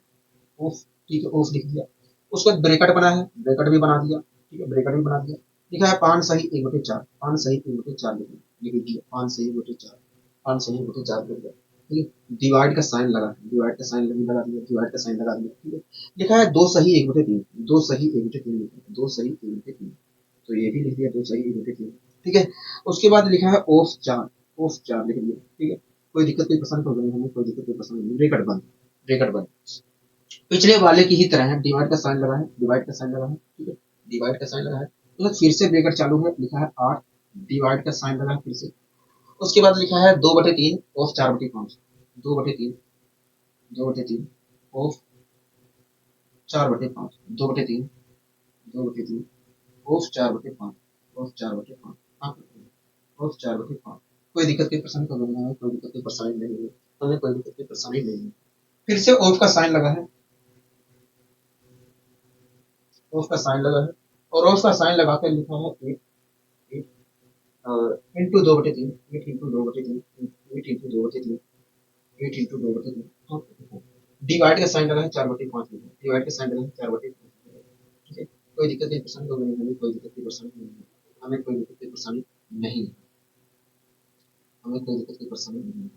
ऑफ, ठीक है, ऑफ लिख दिया, उसके बाद ब्रैकेट बना है, ब्रैकेट भी बना दिया, ठीक है, ब्रैकेट भी बना दिया, लिखा है 5 सही 1/4, 5 सही 1/4 लिख दिया, 5 सही 1/4, 5 सही 1/4 लिख दिया, ठीक है, डिवाइड का साइन लगा, डिवाइड का साइन लगा दिया, डिवाइड का साइन लगा दिया, ठीक है, लिखा है 2 सही 1/3, 2 सही 1/3 लिखा है, 2 सही 1/3, तो ये भी लिख दिया 2 सही 1/3, ठीक है। उसके बाद लिखा है ऑफ 4, ऑफ 4 लिख दिया, ठीक है, कोई दिक्कत कोई पसंद हो गई हमें, कोई दिक्कत कोई पसंद नहीं, ब्रैकेट बंद, ब्रैकेट बंद, पिछले वाले की ही तरह है, डिवाइड का साइन लगा है, डिवाइड का साइन लगा है, ठीक है, डिवाइड का साइन लगा है, तो फिर से ब्रैकेट चालू है, लिखा है 8, डिवाइड का साइन लगा है फिर से, उसके बाद लिखा है 2/3 ऑफ 4/5, 2/3, 2/3 ऑफ 4/5, 2/3, 2/3 ऑफ 4/5, ऑफ 4/5, हाँ ऑफ 4/5, कोई दिक्कत की परेशानी तो नहीं है, कोई दिक्कत की परेशानी नहीं है, हमें कोई दिक्कत की परेशानी नहीं है। फिर से ऑफ का साइन लगा है, ऑफ का साइन लगा है, और ऑफ का साइन लगा के लिखा है 8, इंटू 2/3, 8 इंटू 2/3, 8 इंटू 2/3, 8 इंटू 2/3, हाँ डिवाइड का साइन लगा है 4/5 में, डिवाइड का साइन लगा है 4/5, ठीक है, कोई दिक्कत नहीं परेशानी होगी, हमें कोई दिक्कत की परेशानी नहीं है, हमें कोई दिक्कत की परेशानी नहीं है, हमें कोई दिक्कत की परेशानी नहीं है।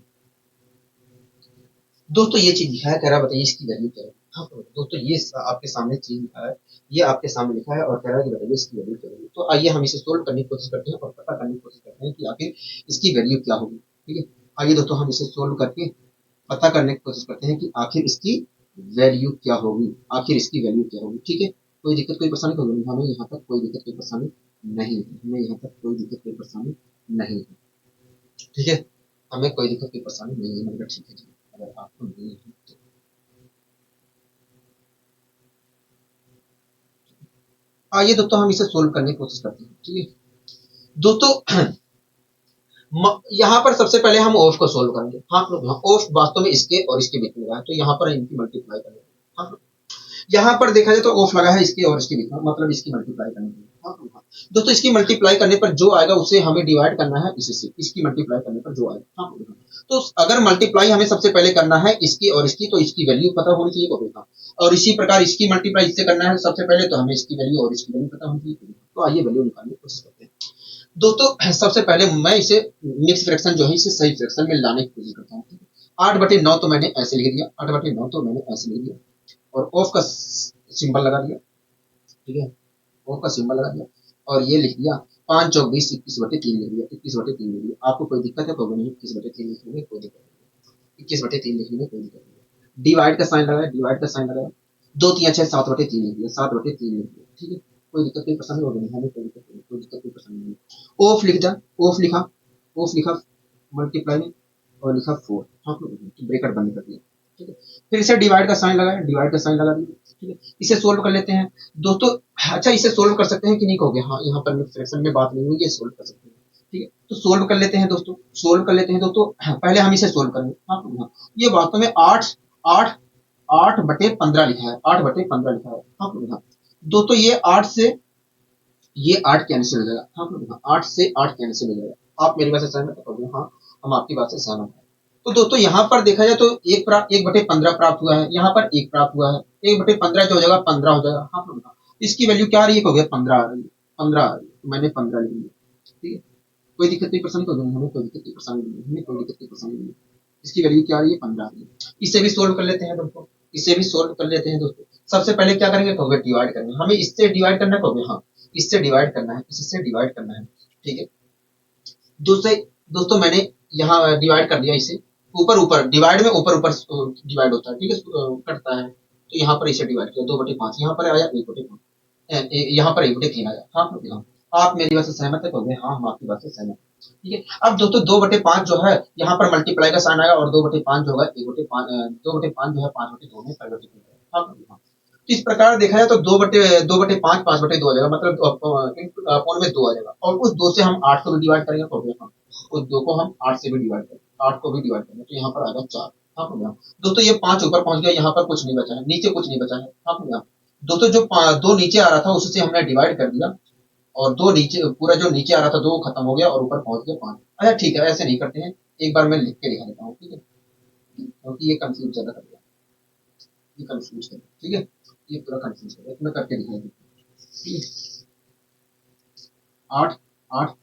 दोस्तों ये चीज लिखा है, कह रहा है बताइए इसकी वैल्यू क्या है, हाँ तो दोस्तों ये आपके सामने चीज लिखा है, ये आपके सामने लिखा है और कह रहा है कि बताइए इसकी वैल्यू क्या होगी। तो आइए हम इसे सोल्व करने की कोशिश करते हैं और पता करने की कोशिश करते हैं कि आखिर इसकी वैल्यू क्या होगी, ठीक है। आइए दोस्तों हम इसे सोल्व करके पता करने की कोशिश करते हैं कि आखिर इसकी वैल्यू क्या होगी, आखिर इसकी वैल्यू क्या होगी, ठीक है। कोई दिक्कत कोई परेशानी तो नहीं, हमें यहाँ तक कोई दिक्कत कोई परेशानी नहीं है, हमें यहाँ तक कोई दिक्कत कोई परेशानी नहीं है, ठीक है, हमें कोई दिक्कत कोई परेशानी नहीं है, मतलब ठीक है जी, अगर आपको नहीं है तो आइए दोस्तों हम इसे सोल्व करने की कोशिश करते हैं, ठीक है दोस्तों। यहाँ पर सबसे पहले हम ऑफ को सोल्व करेंगे, हाँ लोग, ऑफ वास्तव में इसके और इसके बीच में लगा है, तो यहाँ पर इनकी मल्टीप्लाई करेंगे, हाँ यहाँ पर देखा जाए तो ऑफ लगा है इसके और इसके बीच में, मतलब इसकी मल्टीप्लाई करनी है, हाँ हाँ दोस्तों, इसकी मल्टीप्लाई करने पर जो आएगा उसे हमें डिवाइड करना है इससे, इसकी मल्टीप्लाई करने पर जो आएगा, हाँ तो अगर मल्टीप्लाई हमें सबसे पहले करना है इसकी और इसकी, तो इसकी वैल्यू पता होनी चाहिए को, और इसी प्रकार इसकी मल्टीप्लाई इससे करना है सबसे पहले, तो हमें इसकी वैल्यू और इसकी वैल्यू पता होनी चाहिए, तो आइए वैल्यू निकालने की कोशिश करते हैं। दोस्तों सबसे पहले मैं इसे मिक्स फ्रैक्शन जो है इसे सही फ्रैक्शन में लाने की कोशिश करता हूँ, 8/9 तो मैंने ऐसे लिख दिया, 8/9 तो मैंने ऐसे लिख दिया, और ऑफ का सिंबल लगा दिया, ठीक है, ऑफ का सिंबल लगा दिया, और ये लिख दिया 5 चौक 20, 21/3 लिख दिया, 21/3 लिख दिया। आपको कोई दिक्कत है तो नहीं, 21/3 लिखने में कोई दिक्कत नहीं, 21/3 लिखने में कोई दिक्कत नहीं। डिवाइड का साइन लगाया, डिवाइड का साइन लगाया, 2 3 6 7/3 लिख दिया, 7/3 लिख दिया, ठीक है, कोई दिक्कत कोई परेशानी होगी नहीं, हमें कोई दिक्कत नहीं, कोई दिक्कत कोई परेशानी नहीं। ऑफ लिख दा, ऑफ लिखा, ऑफ लिखा, मल्टीप्लाई में और लिखा 4, हाँ ब्रेकेट बंद कर दिया, ठीक है। फिर इसे डिवाइड का साइन लगाया, डिवाइड का साइन लगा दिया, ठीक है। इसे सोल्व कर लेते हैं दोस्तों। अच्छा इसे सोल्व कर सकते हैं कि नहीं कहोगे, हाँ यहाँ पर फ्रैक्शन में बात नहीं हुई, ये सोल्व कर सकते हैं, ठीक है। तो सोल्व कर लेते हैं दोस्तों, सोल्व कर लेते हैं दोस्तों। पहले हम इसे सोल्व करेंगे, हाँ। ये वास्तव में 8 8 8/15 लिखा है, 8/15 लिखा है, हाँ। दोस्तों ये 8 से ये 8 कैंसिल हो जाएगा, हाँ। 8 से 8 कैंसिल हो जाएगा। आप मेरी बात से सहमत है? हाँ हम आपकी बात से सहमत हैं। तो दोस्तों यहाँ पर देखा जाए तो 1/15 प्राप्त हुआ है, यहाँ पर 1 प्राप्त हुआ है, 1/15 जो हो जाएगा 15 हो जाएगा, हाँ। इसकी वैल्यू क्या आ रही है, हो गया 15 आ रही है, 15 आ रही है, तो मैंने 15 लिख लिया, ठीक है। कोई दिक्कत नहीं परेशानी को हमें कोई दिक्कत नहीं परेशानी नहीं, हमें कोई दिक्कत नहीं परेशानी नहीं। इसकी वैल्यू क्या आ रही है, 15 आ रही है। इसे भी सोल्व कर लेते हैं दोस्तों, इसे भी सोल्व कर लेते हैं दोस्तों। सबसे पहले क्या करेंगे, कहोगे डिवाइड करना है, हमें इससे डिवाइड करना है, कहोगे हाँ इससे डिवाइड करना है, इससे डिवाइड करना है, ठीक है। दूसरे दोस्तों मैंने यहाँ डिवाइड कर दिया इसे, ऊपर ऊपर डिवाइड में ऊपर ऊपर डिवाइड होता है, ठीक है, कटता है। तो यहाँ पर इसे डिवाइड किया, 2/5 यहाँ पर आया, 1/5 यहाँ पर 1/3 आया, हाँ। आप मेरी बात से सहमत है, कहोगे हाँ हम आपकी बात से सहमत हैं, ठीक है। अब दोस्तों 2/5 जो है यहाँ पर मल्टीप्लाई का साइन आएगा, और 2/5 जो होगा 1/5, 2/5 जो है 5/2 में परिवर्तित हो जाएगा, हाँ। तो इस प्रकार देखा जाए तो 2/5 5/2 आ जाएगा, मतलब अपॉन में 2 आ जाएगा, और उस 2 से हम 8 को भी डिवाइड करेंगे, तो हम उस 2 को हम 8 से भी डिवाइड करेंगे, 8 को भी डिवाइड करेंगे, तो यहाँ पर आएगा 4, हाँ हो गया। दोस्तों ये 5 ऊपर पहुंच गया, यहाँ पर कुछ नहीं बचा है, नीचे कुछ नहीं बचा है, हाँ हो गया। दोस्तों जो 2 नीचे आ रहा था उससे हमने डिवाइड कर दिया, और 2 नीचे, पूरा जो नीचे आ रहा था 2 खत्म हो गया, और ऊपर पहुंच गया 5। अच्छा ठीक है, ऐसे नहीं करते हैं, एक बार मैं लिख के दिखा देता हूँ, ठीक है, क्योंकि ये कंफ्यूज ज्यादा कर दिया, ये कंफ्यूज कर दिया, ठीक है, ये पूरा कंफ्यूज कर दिया, मैं करके दिखा देता हूँ, ठीक है। 8 8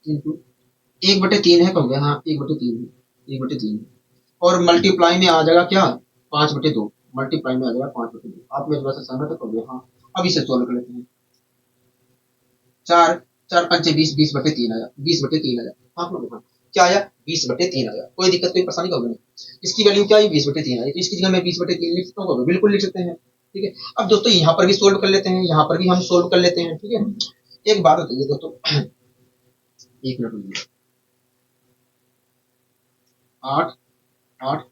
इंटू 1/3 है, कहोगे हाँ 1/3 है, 1/3 है, और मल्टीप्लाई में आ जाएगा क्या, 5/2, मल्टीप्लाई में आ जाएगा 5/2। आप मेरे पास सहमत है, कहोगे हाँ। अब इसे सोल्व कर लेते हैं, 4 4 पंचे 20, 20/3 आया, 20/3 आया, हाँ हाँ। क्या आया, 20/3 आया, कोई दिक्कत कोई परेशानी कहोगे नहीं। इसकी वैल्यू क्या आई, 20/3 आई, तो इसकी जगह मैं 20/3 लिख सकता हूँ, बिल्कुल लिख सकते हैं, ठीक है। अब दोस्तों यहाँ पर भी सोल्व कर लेते हैं, यहाँ पर भी हम सोल्व कर लेते हैं, ठीक है। एक बात बताइए दोस्तों, एक मिनट रुकिए। 8 8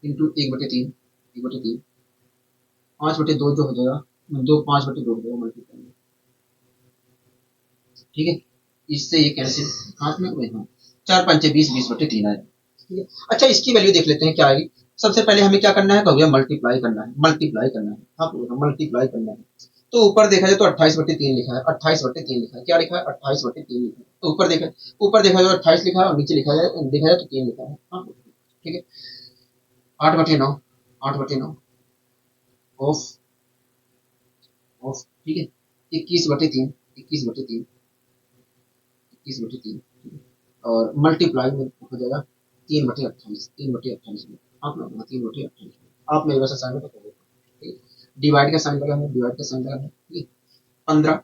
इंटू 1/3, 1/3, 5/2 जो हो जाएगा, 5/2 हो जाएगा मल्टीप्लाई में, ठीक है। इससे ये कैंसिल, हाथ में हुए, हाँ। 4 पंचे 20, 20/3 आया, ठीक है। अच्छा इसकी वैल्यू देख लेते हैं क्या आएगी। सबसे पहले हमें क्या करना है, कहोगे मल्टीप्लाई करना है, मल्टीप्लाई करना है, हाँ मल्टीप्लाई करना है। तो ऊपर देखा जाए तो 28/3 लिखा है, 28/3 लिखा है, क्या लिखा है, 28/3 लिखा है। तो ऊपर देखा जाए 28 लिखा है, और नीचे लिखा जाए देखा जाए तो 3 लिखा है, हाँ ठीक है। 8/9, 8/9 ऑफ ऑफ, ठीक है। 21/3, 21/3, 21/3, और मल्टीप्लाई में हो जाएगा 3/28, 3/28 में, आप लोग 3/28 में। आप मेरे वैसे साइन में तो ठीक है। डिवाइड का साइन लगा है, डिवाइड का साइन लगा है, ठीक है। 15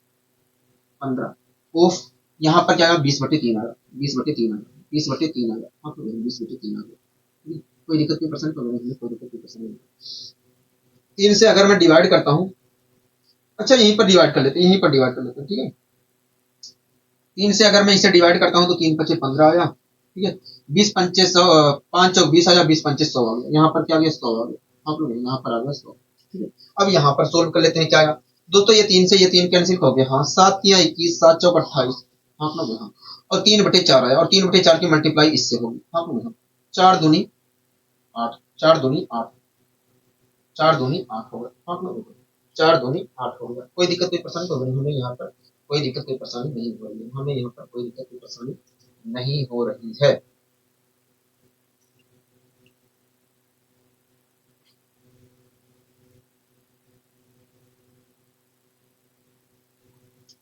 15 ऑफ, यहाँ पर क्या आएगा, 20/3 आएगा, 20/3 आएगा, 20/3 आएगा, आप लोग 20/3 आ गया, ठीक है। कोई दिक्कत कोई परेशानी तो नहीं, कोई दिक्कत कोई परेशानी नहीं। 3 से अगर मैं डिवाइड करता हूँ, अच्छा यहीं पर डिवाइड कर लेते हैं, यहीं पर डिवाइड कर लेते हैं, ठीक है। 3 से अगर मैं इसे डिवाइड करता हूँ तो 3×5 = 15 आया, ठीक है। 20×5 = 100, 5 × 20 आया, 20×5 = 100 आ गया, यहाँ पर क्या आ गया, 100 आ गया, आप लोग यहाँ पर आ गया 100, ठीक है। अब यहाँ पर सोल्व कर लेते हैं, क्या आया दोस्तों, ये 3 से ये 3 कैंसिल हो गया, हाँ 7×3 = 21, 7×4 = 28, आप लोग यहाँ, और 3/4 आया, और 3/4 की मल्टीप्लाई इससे होगी, आप लोग यहाँ 4×2 = 8, 4×2 = 8, 4×2 = 8 होगा, आप लोग 4×2 = 8 होगा। कोई दिक्कत कोई परेशानी तो नहीं, हमें यहाँ पर कोई दिक्कत कोई परेशानी नहीं हो रही है, हमें यहाँ पर कोई दिक्कत कोई परेशानी नहीं हो रही है,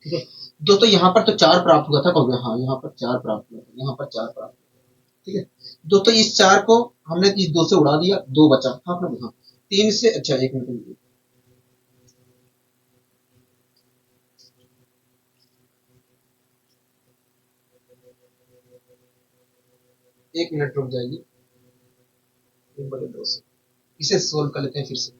ठीक है। दोस्तों यहाँ पर तो 4 प्राप्त हुआ था, कहोगे हाँ यहाँ पर 4 प्राप्त हुआ था, यहाँ पर 4 प्राप्त हुआ था, ठीक है। दोस्तों इस 4 को हमने इस 2 से उड़ा दिया, 2 बचा, हाँ ना, हाँ 3 से, अच्छा एक मिनट, एक मिनट रुक जाइए, 3/2 से इसे सोल्व कर लेते हैं फिर से।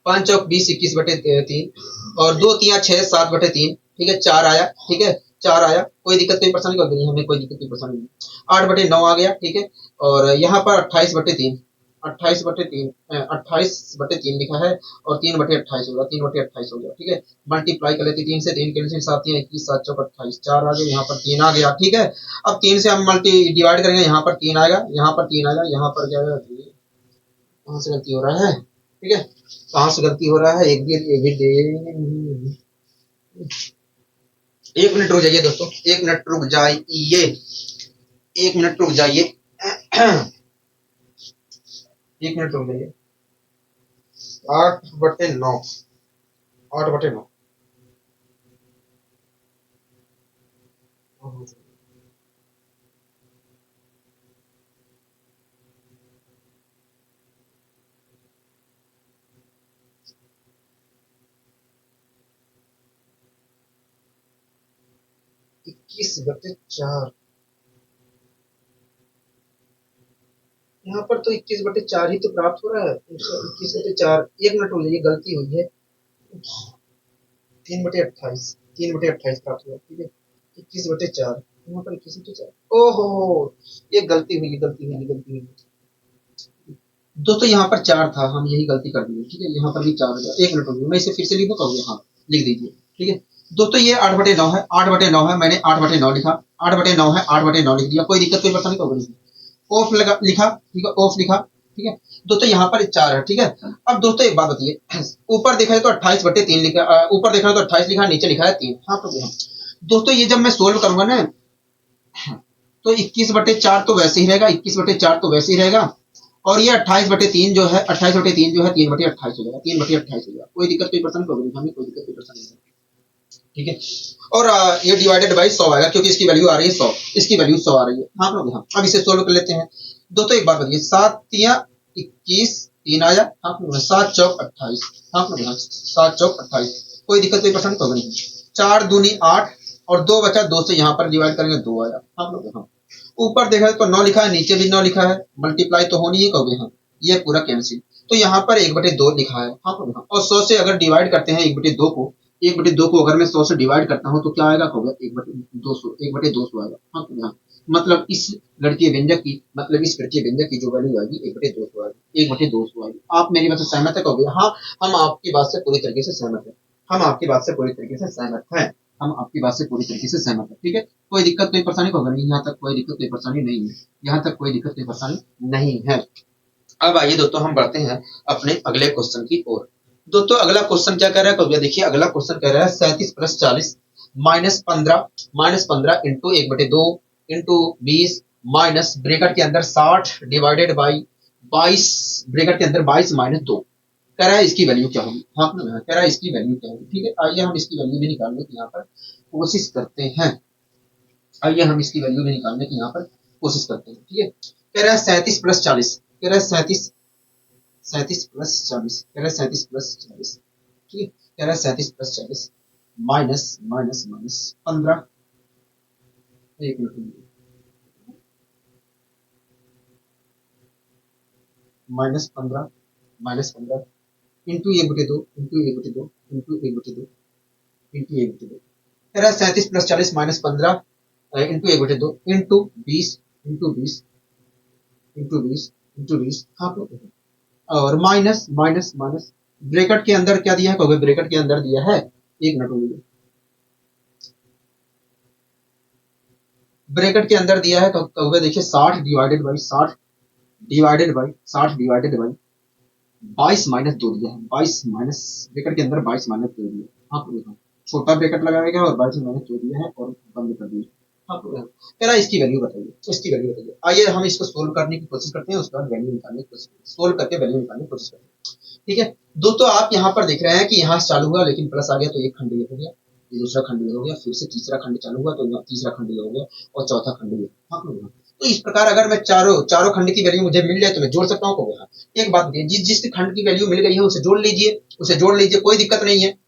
5 चौक 20, 21/3 और 2 तिया 6, 7/3, ठीक है, 4 आया, ठीक है, 4 आया, कोई दिक्कत कोई परेशानी नहीं, हमें कोई दिक्कत कोई परेशानी नहीं। 8/9 आ गया, ठीक है, और यहाँ पर 28/3, 28/3, 28/3 लिखा है और 3/28 होगा, 3/28 हो गया, ठीक है। मल्टीप्लाई कर लेते 3 से, 3 कैंसिल 7 तिया 21, 7 चौक 28, 4 आ गया, यहाँ पर 3 आ गया, ठीक है। अब 3 से हम मल्टी डिवाइड करेंगे, यहाँ पर 3 आएगा, यहाँ पर 3 आएगा, यहाँ पर क्या आएगा, कहाँ से गलती हो रहा है, ठीक है, कहाँ से गलती हो रहा है, एक मिनट रुक जाइए दोस्तों, एक मिनट रुक जाइए, एक मिनट रुक जाइए, एक मिनट रुक जाइए। 8/9, 8/9, 21/4, यहाँ पर तो 21/4 ही तो प्राप्त हो रहा है, 21/4, एक मिनट हो जाइए, गलती हुई है, 3/28, 3/28 प्राप्त हुआ, ठीक है, 21/4, यहाँ पर 21/4, ओहो, ये गलती हुई, गलती हुई, गलती हुई दोस्तों, यहाँ पर 4 था, हम यही गलती कर दिए, ठीक है, यहाँ पर भी 4 हो गया, एक मिनट हो गया, मैं इसे फिर से लिख दूँ, हाँ लिख दीजिए, ठीक है दोस्तों, ये 8/9 है, 8/9 है, मैंने 8/9 लिखा, 8/9 है, 8/9 लिख दिया, कोई दिक्कत कोई परेशानी होगी, ऑफ लगा लिखा, ठीक है, ऑफ लिखा, ठीक है दोस्तों, यहाँ पर 4 है, ठीक है। अब दोस्तों एक बात बताइए, ऊपर देखा है तो 28/3 लिखा, ऊपर देखा है तो 28 लिखा, नीचे लिखा है 3, हाँ तो दोस्तों ये जब मैं सोल्व करूंगा ना, तो 21/4 तो वैसे ही रहेगा, 21/4 तो वैसे ही रहेगा, और ये 28/3 जो है, 28/3 जो है 3/28 हो जाएगा, 3/28 हो जाएगा, कोई दिक्कत कोई परेशानी होगी, हमें कोई दिक्कत कोई परेशानी नहीं, ठीक है। और ये डिवाइडेड बाई 100 आएगा, क्योंकि इसकी वैल्यू आ रही है 100, इसकी वैल्यू 100 आ रही है, हाँ लोग, हाँ अब इसे सोल्व कर लेते हैं दोस्तों। एक बात बताइए, 7 तिया 21, 3 आया, हाँ लोग, 7 चौक 28, हाँ लोग, 7 चौक 28, कोई दिक्कत कोई परेशानी होगी नहीं, 4 दूनी 8 और 2 बचा, 2 से यहाँ पर डिवाइड करेंगे, 2 आया, हाँ लोग, हाँ ऊपर देखा तो 9 लिखा है, नीचे भी 9 लिखा है, मल्टीप्लाई तो होनी ही कहोगे, हाँ ये पूरा कैंसिल, तो यहाँ पर 1/2 लिखा है, हाँ लोग, हाँ और 100 से अगर डिवाइड करते हैं 1/2 को, 1/2 को अगर मैं 100 से डिवाइड करता हूँ तो क्या आएगा, कहोगे 1/200, 1/200 आएगा, हाँ तो यहाँ मतलब इस गणितीय व्यंजक की, मतलब इस गणितीय व्यंजक की जो वैल्यू आएगी 1/200 आएगी, 1/200 आएगी। आप मेरी बात से सहमत है, कहोगे हाँ हम आपकी बात से पूरी तरीके से सहमत है, हम आपकी बात से पूरी तरीके से सहमत है, हम आपकी बात से पूरी तरीके से सहमत है, ठीक है, कोई दिक्कत कोई परेशानी होगा नहीं, यहाँ तक कोई दिक्कत कोई परेशानी नहीं है, यहाँ तक कोई दिक्कत कोई परेशानी नहीं है। अब आइए दोस्तों हम बढ़ते हैं अपने अगले क्वेश्चन की ओर। दोस्तों अगला क्वेश्चन क्या कह रहा है, कहोगे देखिए, अगला क्वेश्चन कह रहा है 37+40 -15 इंटू 1/2 इंटू 20 माइनस ब्रैकेट के अंदर 60 डिवाइडेड बाई 22, ब्रैकेट के अंदर 22 - 2, कह रहा है इसकी वैल्यू क्या होगी, हाँ कह रहा है इसकी वैल्यू क्या होगी, ठीक है, आइए हम इसकी वैल्यू भी निकालने की यहाँ पर कोशिश करते हैं, आइए हम इसकी वैल्यू भी निकालने की यहाँ पर कोशिश करते हैं, ठीक है। कह रहा है 37+40, कह रहा है 37+40, कह रहा है 37+40, ठीक है, कह रहा है 37+40 माइनस माइनस माइनस 15, एक minute, -15 into 1/2 into 1/2 into 1/2 into 1/2, कह रहा है 37+40 -15 into 1/2 into 20 into 20 into 20 into 20, हाँ और माइनस माइनस माइनस ब्रैकेट के अंदर क्या दिया है, कहोगे ब्रैकेट के अंदर दिया है, एक मिनट होगी, ब्रैकेट के अंदर दिया है, कहोगे देखिए 60 divided by 60 divided by 60 divided by 22 - 2 दिया है, 22 माइनस ब्रैकेट के अंदर 22 - 2 दिया, हाँ देखो छोटा ब्रैकेट लगाया गया और 22 - 2 दिया है और बंद कर दिया, हाँ कह रहा है इसकी वैल्यू बताइए, इसकी वैल्यू बताइए, आइए हम इसको सोल्व करने की कोशिश करते हैं, उसके बाद वैल्यू निकालने की कोशिश, सोल्व करके वैल्यू निकालने की कोशिश करते हैं, ठीक है दोस्तों। आप यहाँ पर देख रहे हैं कि यहाँ से चालू हुआ लेकिन प्लस आ गया, तो एक खंड ये हो गया, ये दूसरा खंड ये हो गया, फिर से तीसरा खंड चालू हुआ तो तीसरा खंड ये हो गया और चौथा खंड ये, हाँ तो इस प्रकार अगर मैं चारों खंड की वैल्यू मुझे मिल जाए तो मैं जोड़ सकता हूँ, हाँ एक बात बताइए, जिस जिस खंड की वैल्यू मिल गई है उसे जोड़ लीजिए, उसे जोड़ लीजिए, कोई दिक्कत नहीं है,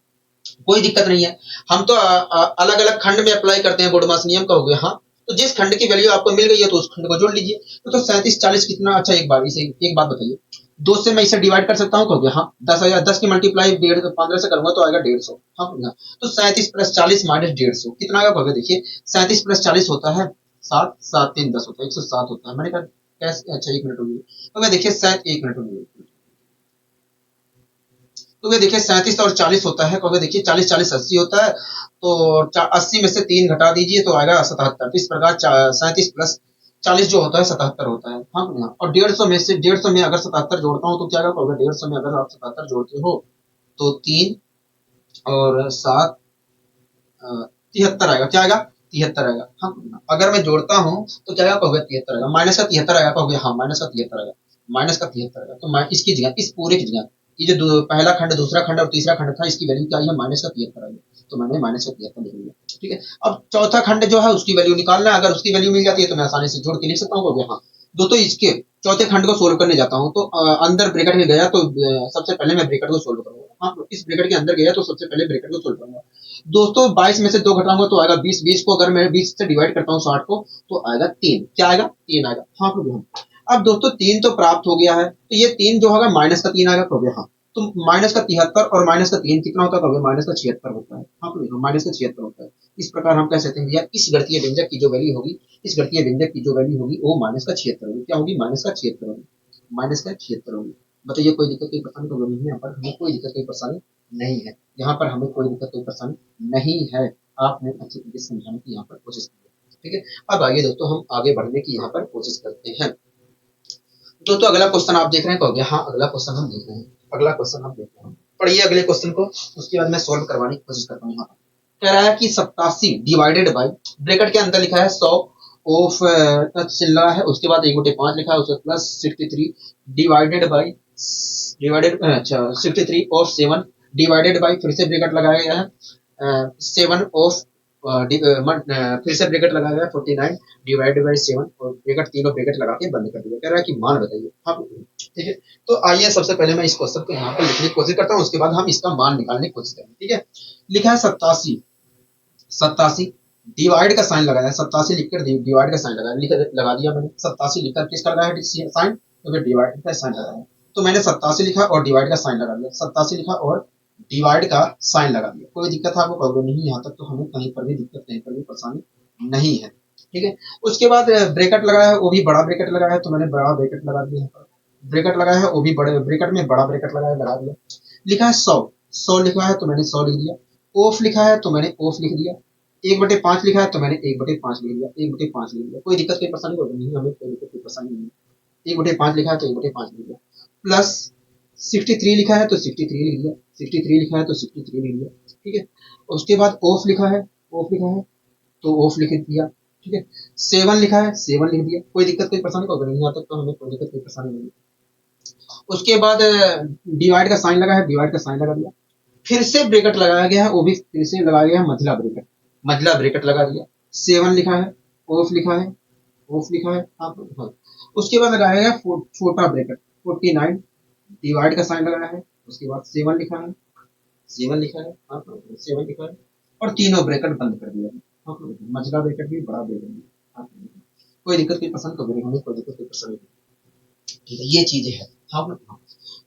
कोई दिक्कत नहीं है, हम तो अलग अलग खंड में अप्लाई करते हैं बोडमास नियम, कहोगे हाँ तो जिस खंड की वैल्यू आपको मिल गई है तो उस खंड को जोड़ लीजिए, तो 37 40 कितना, अच्छा एक बात बताइए, 2 से मैं इसे डिवाइड कर सकता हूँ, कहोगे हाँ। 10,000, 10 की मल्टीप्लाई 15 से करूंगा तो आएगा 150, हाँ कहोगे हाँ। तो 37 प्लस 40 माइनस 150 कितना आएगा, कहोगे देखिए 37 प्लस 40 होता है 7, 7 3 10 होता है 107 होता है। मैंने कहा कैसे, अच्छा 1 मिनट होगी, तो मैं देखिए शायद 1 मिनट होगी, तो वे देखिए 37 और 40 होता है, कहोगे देखिए 40 40 80 होता है, तो 80 में से 3 घटा दीजिए तो आएगा 77। इस प्रकार 37 प्लस 40 जो होता है 77 होता है, हाँ हाँ। और 150 में अगर 77 जोड़ता हूँ तो क्या कहोगे, 150 में अगर आप 77 जोड़ते हो तो 3 और 7 73 आएगा, क्या आएगा 73 आएगा, हाँ। अगर मैं जोड़ता हूँ तो क्या आएगा, कहोगे 73 आएगा, माइनस का 73 आएगा, कहोगे हाँ माइनस का 73 आएगा, माइनस का 73 आएगा। तो मैं इसकी जगह, इस पूरे की जगह, ये जो पहला खंड, दूसरा खंड और तीसरा खंड था, इसकी वैल्यू क्या आई है, माइनस का 73 आई है, तो मैंने माइनस का 73 लिख लिया, ठीक है। अब चौथा खंड जो है उसकी वैल्यू निकालना है, अगर उसकी वैल्यू मिल जाती है तो मैं आसानी से जोड़ के लिख सकता हूँ, हाँ। दोस्तों इसके चौथे खंड को सोल्व करने जाता हूँ तो अंदर ब्रैकेट में गया तो सबसे पहले मैं ब्रैकेट को सोल्व करूंगा, हाँ। इस ब्रैकेट के अंदर गया तो सबसे पहले ब्रैकेट को सोल्व करूंगा। दोस्तों 22 में से 2 घटाऊंगा तो आएगा 20, 20 को अगर मैं 20 से डिवाइड करता हूँ 60 को तो आएगा 3, क्या आएगा 3 आएगा, हाँ कहोगे हाँ। अब दोस्तों 3 तो प्राप्त हो गया है, तो ये 3 जो होगा माइनस का 3 आएगा, कहोगे हाँ। तो माइनस का 73 और माइनस का 3 कितना होता है, कहोगे माइनस का 76 होता है, हाँ कहोगे हाँ, माइनस का 76 होता है। इस प्रकार हम कह सकते हैं भैया इस गणितीय व्यंजक की जो वैल्यू होगी, इस गणितीय व्यंजक की जो वैल्यू होगी वो माइनस का 76 होगी, क्या होगी, माइनस का 76 होगी, माइनस का 76 होगी। बताइए कोई दिक्कत, कोई परेशानी तो नहीं है, यहाँ पर हमें कोई दिक्कत, कोई परेशानी नहीं है, यहाँ पर हमें कोई दिक्कत, कोई परेशानी नहीं है। आपने अच्छी तरीके से समझाने की यहाँ पर कोशिश की है, ठीक है। अब आगे दोस्तों हम आगे बढ़ने की यहाँ पर कोशिश करते हैं। दोस्तों अगला क्वेश्चन आप देख रहे हैं, कहोगे हाँ अगला क्वेश्चन हम देख रहे हैं, अगला क्वेश्चन हम देख रहे हैं, पढ़िए अगले क्वेश्चन को, उसके बाद मैं सोल्व करवाने की कोशिश करता हूँ। यहाँ कह रहा है कि 87 डिवाइडेड बाई, ब्रैकेट के अंदर लिखा है 100 ऑफ चिल्ला है, उसके बाद 1/5 लिखा है, उसके प्लस 63 डिवाइडेड बाई, डिवाइडेड अच्छा 63 ऑफ 7 डिवाइडेड बाई, फिर से ब्रैकेट लगाया गया है 7 ऑफ फिर से ब्रैकेट लगाया गया 49 डिवाइडेड बाई 7 और ब्रैकेट, तीनों ब्रैकेट लगा के बंद कर दिया। कह रहा है कि मान बताइए, हाँ ठीक है। तो आइए सबसे पहले मैं इस क्वेश्चन को यहाँ पर लिखने की कोशिश करता हूँ, उसके बाद हम इसका मान निकालने की कोशिश करेंगे, ठीक है। लिखा है 87, 87 डिवाइड का साइन लगाया, 87 लिखकर डिवाइड का साइन लगाया, लगा दिया मैंने 87 लिखकर किसका लगाया साइन, तो फिर डिवाइड का साइन लगाया, तो मैंने 87 लिखा और डिवाइड का साइन लगा दिया, 87 लिखा और डिवाइड का साइन लगा दिया। कोई दिक्कत है आपको, कहोगे नहीं, यहाँ तक तो हमें कहीं पर भी दिक्कत, कहीं पर भी परेशानी नहीं है, ठीक है। उसके बाद ब्रैकेट लगाया है, वो भी बड़ा ब्रैकेट लगाया है, तो मैंने बड़ा ब्रैकेट लगा दिया यहाँ पर, ब्रैकेट लगाया है वो भी बड़े ब्रैकेट में बड़ा ब्रैकेट लगाया, लगा दिया। लिखा है 100, 100 लिखा है तो मैंने 100 लिख दिया, ऑफ लिखा है तो मैंने ऑफ लिख दिया, 1/5 लिखा है तो मैंने 1/5 लिख दिया, 1/5 लिख दिया। कोई दिक्कत, कोई परेशानी नहीं, हमें कोई दिक्कत, कोई परेशानी नहीं है। 1/5 लिखा है तो 1/5 लिख दिया, प्लस 63 लिखा है तो 63 लिख दिया, 63 लिखा है तो 63 लिख दिया, ठीक है। उसके बाद ऑफ लिखा है, ऑफ लिखा है तो ऑफ लिख दिया, ठीक है। 7 लिखा है 7 लिख दिया। कोई दिक्कत, कोई परेशानी होगा नहीं, यहाँ तक तो हमें कोई दिक्कत, कोई परेशानी नहीं। उसके बाद डिवाइड का साइन लगा है, डिवाइड का साइन लगा दिया, फिर से ब्रैकेट लगाया गया है, वो भी फिर से लगाया गया है मंझला ब्रैकेट, मंझला ब्रैकेट लगा दिया, 7 लिखा है, ऑफ लिखा है, ऑफ लिखा है, हाँ। उसके बाद लगाया गया छोटा ब्रैकेट 49 डिवाइड का साइन लगाया है, उसके बाद 7 लिखा है, 7 लिखा है, हाँ 7 लिखा है, और तीनों ब्रैकेट बंद कर दिया, हाँ मंझला ब्रैकेट भी बड़ा ब्रैकेट भी, हाँ। कोई दिक्कत, कोई पसंद तो नहीं, कोई दिक्कत, कोई पसंद नहीं, ठीक है। ये चीजें है, हाँ हाँ।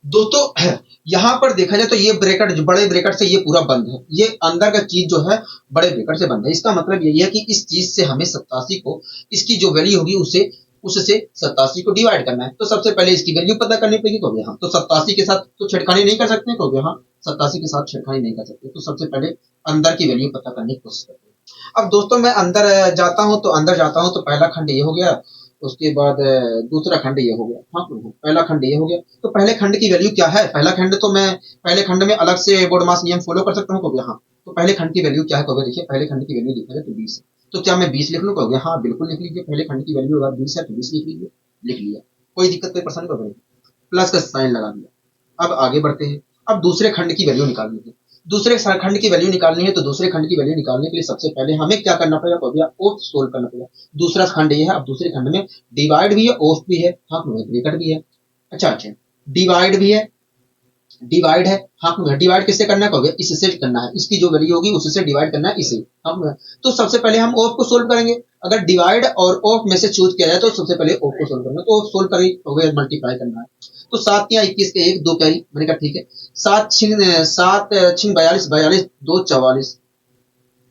दोस्तों यहाँ पर देखा जाए तो ये ब्रैकेट, बड़े ब्रैकेट से ये पूरा बंद है, ये अंदर का चीज जो है बड़े ब्रैकेट से बंद है। इसका मतलब यही है कि इस चीज से हमें 87 को, इसकी जो वैल्यू होगी उसे, उससे 87 को डिवाइड करना है, तो सबसे पहले इसकी वैल्यू पता करनी पड़ेगी, कहोगे हाँ। तो 87 के साथ तो छेड़खानी नहीं कर सकते, कहोगे हाँ 87 के साथ छेड़खानी नहीं कर सकते, तो सबसे पहले अंदर की वैल्यू पता करने की कोशिश करते हैं। अब दोस्तों मैं अंदर जाता हूँ, तो अंदर जाता हूँ तो पहला खंड ये हो गया, उसके बाद दूसरा खंड ये हो गया, हाँ पहला खंड ये हो गया। तो पहले खंड की वैल्यू क्या है, पहला खंड तो मैं पहले खंड में अलग से बोडमास नियम फॉलो कर सकता हूँ, कहोगे हाँ। तो पहले खंड की वैल्यू क्या है, कहोगे देखिए पहले खंड की वैल्यू देखा जाए तो 20 है, तो क्या मैं 20 लिख लूँ, कहोगे हाँ बिल्कुल लिख लीजिए, पहले खंड की वैल्यू अगर 20 है तो 20 लिख लीजिए, लिख लिया। कोई दिक्कत, कोई परेशानी, कहोगे प्लस का साइन लगा दिया। अब आगे बढ़ते हैं, अब दूसरे खंड की वैल्यू निकालनी है, दूसरे खंड की वैल्यू निकालनी है, तो दूसरे खंड की वैल्यू निकालने के लिए सबसे पहले हमें क्या करना पड़ेगा, कहोगे ऑफ सोल्व करना पड़ेगा। दूसरा खंड ये है, अब दूसरे खंड में डिवाइड भी है, ऑफ भी है, हाँ ब्रैकेट भी है, अच्छा अच्छा डिवाइड भी है, डिवाइड है, हाँ डिवाइड किससे करना है, कहोगे इससे करना है, इसकी जो वैल्यू होगी उससे डिवाइड करना है इसे, हाँ। तो सबसे पहले हम ऑफ को सोल्व करेंगे, अगर डिवाइड और ऑफ में से चूज किया जाए तो सबसे पहले ऑफ को सोल्व करना, तो सोल्व करें हो गया, मल्टीप्लाई करना है। तो 7 या 21 के 1 2 कैरी, मैंने कहा ठीक है। 7 छिंग 42, 42 2 44,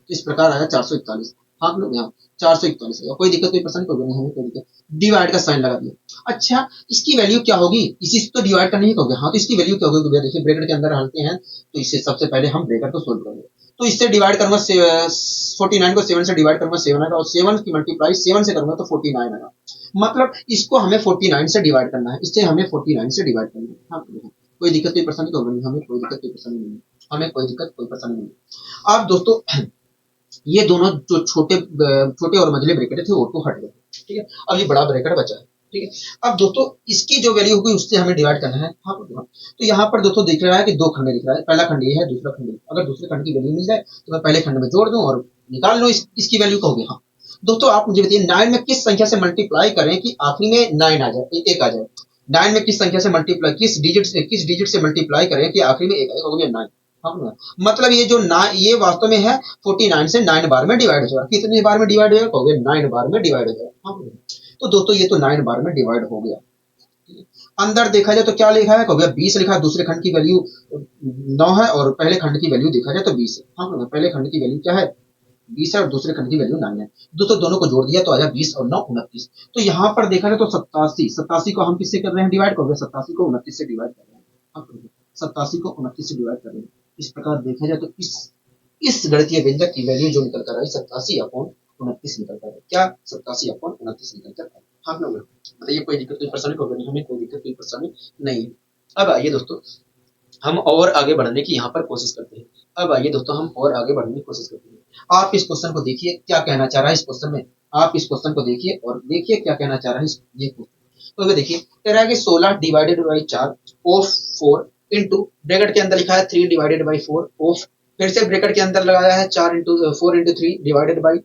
इस प्रकार आया 441। हाँ लोग यहाँ 441, कोई दिक्कत कोई परेशानी कोई नहीं, हमें कोई दिक्कत। डिवाइड का साइन लगा दिया। अच्छा इसकी वैल्यू क्या होगी, इसी से तो डिवाइड करनी ही होगी। हाँ तो इसकी वैल्यू क्या होगी भैया, देखिए ब्रैकेट के अंदर डालते हैं, तो इससे सबसे पहले हम ब्रैकेट को सोल्व करेंगे। तो इससे डिवाइड करूंगा 49 को 7 से डिवाइड करूंगा 7 आएगा, और 7 की मल्टीप्लाई 7 से करूंगा तो 49 आएगा। मतलब इसको हमें 49 से डिवाइड करना है, इससे हमें 49 से डिवाइड करना है। हाँ कोई दिक्कत कोई परेशानी तो नहीं, हमें कोई दिक्कत कोई परेशानी नहीं, हमें कोई दिक्कत कोई परेशानी नहीं। अब दोस्तों ये दोनों जो छोटे और मझले ब्रैकेट थे वो तो हट गए, ठीक है। अब ये बड़ा ब्रैकेट बचा है, ठीक है। अब दोस्तों इसकी जो वैल्यू होगी उससे हमें डिवाइड करना है। हाँ तो यहाँ पर दोस्तों दिख रहा है कि 2 खंड दिख रहा है, पहला खंड ये है, दूसरा खंड। अगर दूसरे खंड की वैल्यू मिल जाए तो मैं पहले खंड में जोड़ दूं और निकाल लो इसकी वैल्यू कहोगे। हाँ दोस्तों आप मुझे बताइए 9 में किस संख्या से मल्टीप्लाई करें कि आखिरी में 9 आ जाए, 1 आ जाए। 9 में किस संख्या से मल्टीप्लाई, किस डिजिट से मल्टीप्लाई करें कि आखिरी में 1 आए, कहोगे 9। हाँ मतलब ये जो ना ये वास्तव में है 49 से 9 बार में डिवाइड हो जाएगा। कितने बार में डिवाइड हो जाएगा, कहोगे 9 बार में डिवाइड हो जाएगा। हाँ तो दोस्तों ये तो 9 बार में डिवाइड हो गया। अंदर देखा जाए तो क्या लिखा है, कहोगे 20 लिखा है, दूसरे खंड की वैल्यू 9 है और पहले खंड की वैल्यू देखा जाए तो 20 है। हाँ पहले खंड की वैल्यू क्या है 20 है और दूसरे खंड की वैल्यू 9 है। दोस्तों दोनों को जोड़ दिया तो आया 20 और 9 29। तो यहाँ पर देखा जाए तो 87 को हम किससे कर रहे हैं डिवाइड, कहोगे 87 को 29 से डिवाइड कर रहे हैं। 87 को 29 से डिवाइड कर रहे हैं। इस प्रकार देखा जाए तो इस गणितीय व्यंजक की वैल्यू जो निकल कर आई 87/29 निकल कर है। क्या 87/29 निकल कर है। हाँ लोग बताइए कोई दिक्कत कोई परेशानी होगी, हमें कोई दिक्कत कोई परेशानी नहीं है। अब आइए दोस्तों हम और आगे बढ़ने की यहाँ पर कोशिश करते हैं। अब आइए दोस्तों हम और आगे बढ़ने की कोशिश करते हैं। आप इस क्वेश्चन को देखिए क्या कहना चाह रहा है इस क्वेश्चन में, आप इस क्वेश्चन को देखिए और देखिए क्या कहना चाह रहा है ये क्वेश्चन। तो देखिए कह रहा है कि 16 divided by 4 of 4 into bracket के अंदर लिखा है 3 डिवाइडेड बाई 4 ऑफ, फिर से ब्रैकेट के अंदर लगाया है 4 इंटू 3 डिवाइडेड बाई,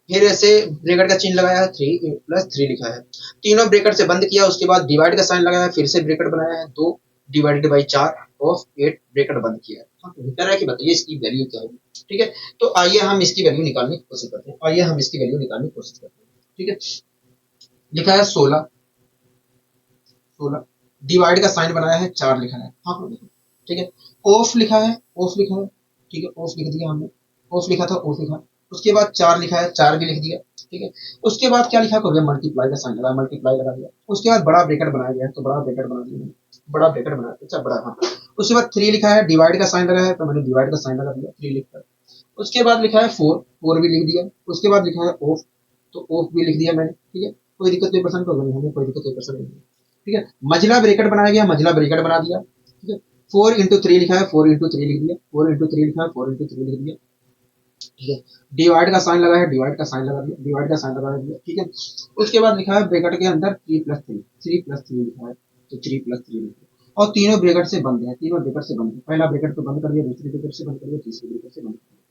फिर ऐसे ब्रैकेट का चिन्ह लगाया है 3 प्लस 3 लिखा है, तीनों ब्रैकेट से बंद किया, उसके बाद डिवाइड का साइन लगाया, फिर से ब्रैकेट बनाया है 2 डिवाइडेड बाई 4 ऑफ 8 ब्रैकेट बंद किया है। कह रहा है कि बताइए इसकी वैल्यू क्या होगी, ठीक है। तो आइए हम इसकी वैल्यू निकालने की कोशिश करते हैं, आइए हम इसकी वैल्यू निकालने की कोशिश करते हैं, ठीक है। लिखा है 16 डिवाइड का साइन बनाया है 4 लिखा है। हाँ ठीक है। ऑफ लिखा है, ऑफ लिखा है, ठीक है, ऑफ लिख दिया हमने, ऑफ लिखा था ऑफ लिखा। उसके बाद 4 लिखा है 4 भी लिख दिया, ठीक है। उसके बाद क्या लिखा है मल्टीप्लाई का साइन लगा, मल्टीप्लाई लगा दिया। उसके बाद बड़ा ब्रैकेट बनाया गया तो बड़ा ब्रैकेट बना दिया, बड़ा ब्रैकेट बनाया, अच्छा बड़ा। हाँ उसके बाद 3 लिखा है, डिवाइड का साइन लगा है तो मैंने डिवाइड का साइन लगा दिया 3 लिखकर। उसके बाद लिखा है 4 भी लिख दिया। उसके बाद लिखा है ऑफ, तो ऑफ भी लिख दिया मैंने, ठीक है। कोई दिक्कत कोई परेशानी को नहीं, हमें कोई दिक्कत कोई परेशानी नहीं, ठीक है। मझला ब्रैकेट बनाया गया, मझला ब्रैकेट बना दिया, ठीक है। 4 इंटू 3 लिखा है 4 इंटू 3 लिख दिया, 4 इंटू 3 लिखा है 4 इंटू 3 लिख दिया, ठीक है। डिवाइड का साइन लगा है, डिवाइड का साइन लगा दिया, डिवाइड का साइन लगा दिया, ठीक है। उसके बाद लिखा है ब्रैकेट के अंदर 3 प्लस 3 लिखा है, तो 3 प्लस 3 लिखा है। और तीनों ब्रैकेट से बंद है, तीनों ब्रैकेट से बंद है, पहला ब्रैकेट तो बंद कर दिया, दूसरे ब्रैकेट से बंद कर दिया, तीसरे ब्रैकेट से बंद कर दिया,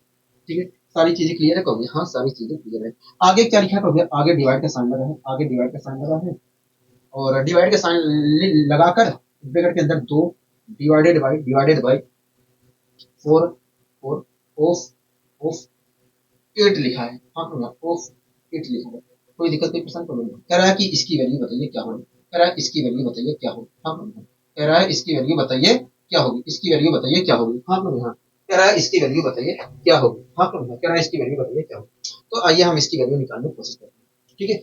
ठीक है। सारी चीजें क्लियर है कहोगे, हाँ सारी चीजें क्लियर है। आगे क्या लिखा है कहोगे, आगे डिवाइड का साइन लगा है, आगे डिवाइड का साइन लगा है, और डिवाइड का साइन लगाकर ब्रैकेट के अंदर 2 डिवाइडेड बाई 4 ऑफ 8 लिखा है। हाँ ऑफ 8 लिखा है। कोई दिक्कत कोई परेशानी तो नहीं। कह रहा है कि इसकी वैल्यू बताइए क्या होगी, कह रहा है इसकी वैल्यू बताइए क्या होगी। हाँ कह रहा है इसकी वैल्यू बताइए क्या होगी, इसकी वैल्यू बताइए क्या होगी। हाँ हाँ कह रहा है इसकी वैल्यू बताइए क्या होगी। हाँ कह रहा है इसकी वैल्यू बताइए क्या होगी। तो आइए हम इसकी वैल्यू निकालने की कोशिश करते हैं, ठीक है।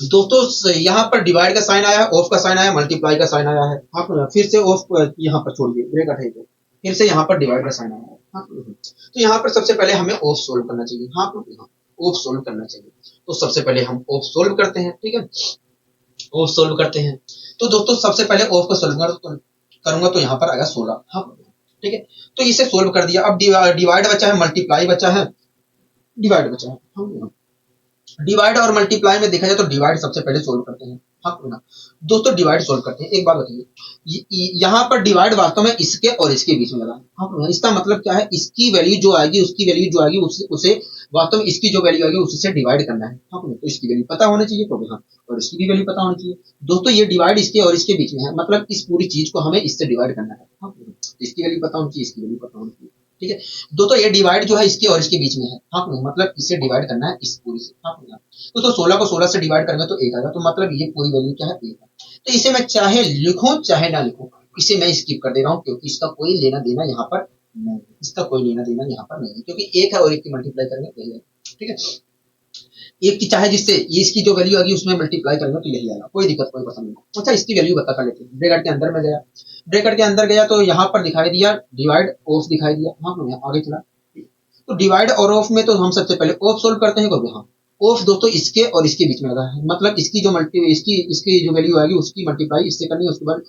दोस्तों यहाँ पर डिवाइड का साइन आया है, ऑफ का साइन आया, मल्टीप्लाई का साइन आया है। हाँ फिर से ऑफ यहाँ पर छोड़िए ब्रैकेट है, फिर से यहाँ पर डिवाइड का साइन आया है। हाँ तो यहाँ पर सबसे पहले हमें ऑफ सोल्व करना चाहिए। हाँ ऑफ सोल्व करना चाहिए, तो सबसे पहले हम ऑफ सोल्व करते हैं, ठीक है। ऑफ सोल्व करते हैं तो दोस्तों सबसे पहले ऑफ को सोल्व करूंगा तो यहाँ पर आएगा 16। हाँ ठीक है, तो इसे सोल्व कर दिया। अब डिवाइड बचा है, मल्टीप्लाई बचा है, डिवाइड बचा है। डिवाइड और मल्टीप्लाई में देखा जाए तो डिवाइड सबसे पहले सोल्व करते हैं। हाँ दोस्तों डिवाइड सोल्व करते हैं। एक बात बताइए, यहाँ पर डिवाइड वास्तव में इसके और इसके बीच में लगा। हाँ इसका मतलब क्या है, इसकी वैल्यू जो आएगी उसकी वैल्यू जो आएगी उसे वास्तव में इसकी जो वैल्यू आएगी उससे डिवाइड करना है। हाँ तो इसकी वैल्यू पता होनी चाहिए तो हाँ, और इसकी भी वैल्यू पता होनी चाहिए। दोस्तों ये डिवाइड इसके और इसके बीच में है, मतलब इस पूरी चीज को हमें इससे डिवाइड करना है। हाँ इसकी वैल्यू पता होनी चाहिए, इसकी वैल्यू पता होनी चाहिए, ठीक है। दोस्तों ये डिवाइड जो है इसके और इसके बीच में है, हाँ मतलब इसे डिवाइड करना है इस पूरी से, हाँ तो 16 को 16 से डिवाइड करेंगे तो 1 आएगा, तो मतलब ये पूरी वैल्यू क्या है 1 है। तो इसे मैं चाहे लिखूं चाहे ना लिखूं, इसे मैं स्किप कर दे रहा हूँ क्योंकि इसका कोई लेना देना यहाँ पर नहीं है, इसका कोई लेना देना यहाँ पर नहीं है, क्योंकि 1 है और 1 की मल्टीप्लाई करेंगे तो यही है, ठीक है। एक की चाहे जिससे ये इसकी जो वैल्यू आएगी उसमें मल्टीप्लाई करेंगे तो यही आएगा, कोई दिक्कत कोई पसंद नहीं। अच्छा इसकी वैल्यू बता कर लेते हैं। ब्रैकेट के अंदर में गया, ब्रैकेट के अंदर गया तो यहाँ पर दिखाई दिया डिवाइड ऑफ दिखाई दिया, हाँ आगे चला। तो डिवाइड और ऑफ में तो हम सबसे पहले ऑफ सोल्व करते हैं, हाँ ऑफ दोस्तों इसके और इसके बीच में लगा है, मतलब इसकी जो इसकी जो वैल्यू आएगी उसकी मल्टीप्लाई इससे करनी है, उसके बाद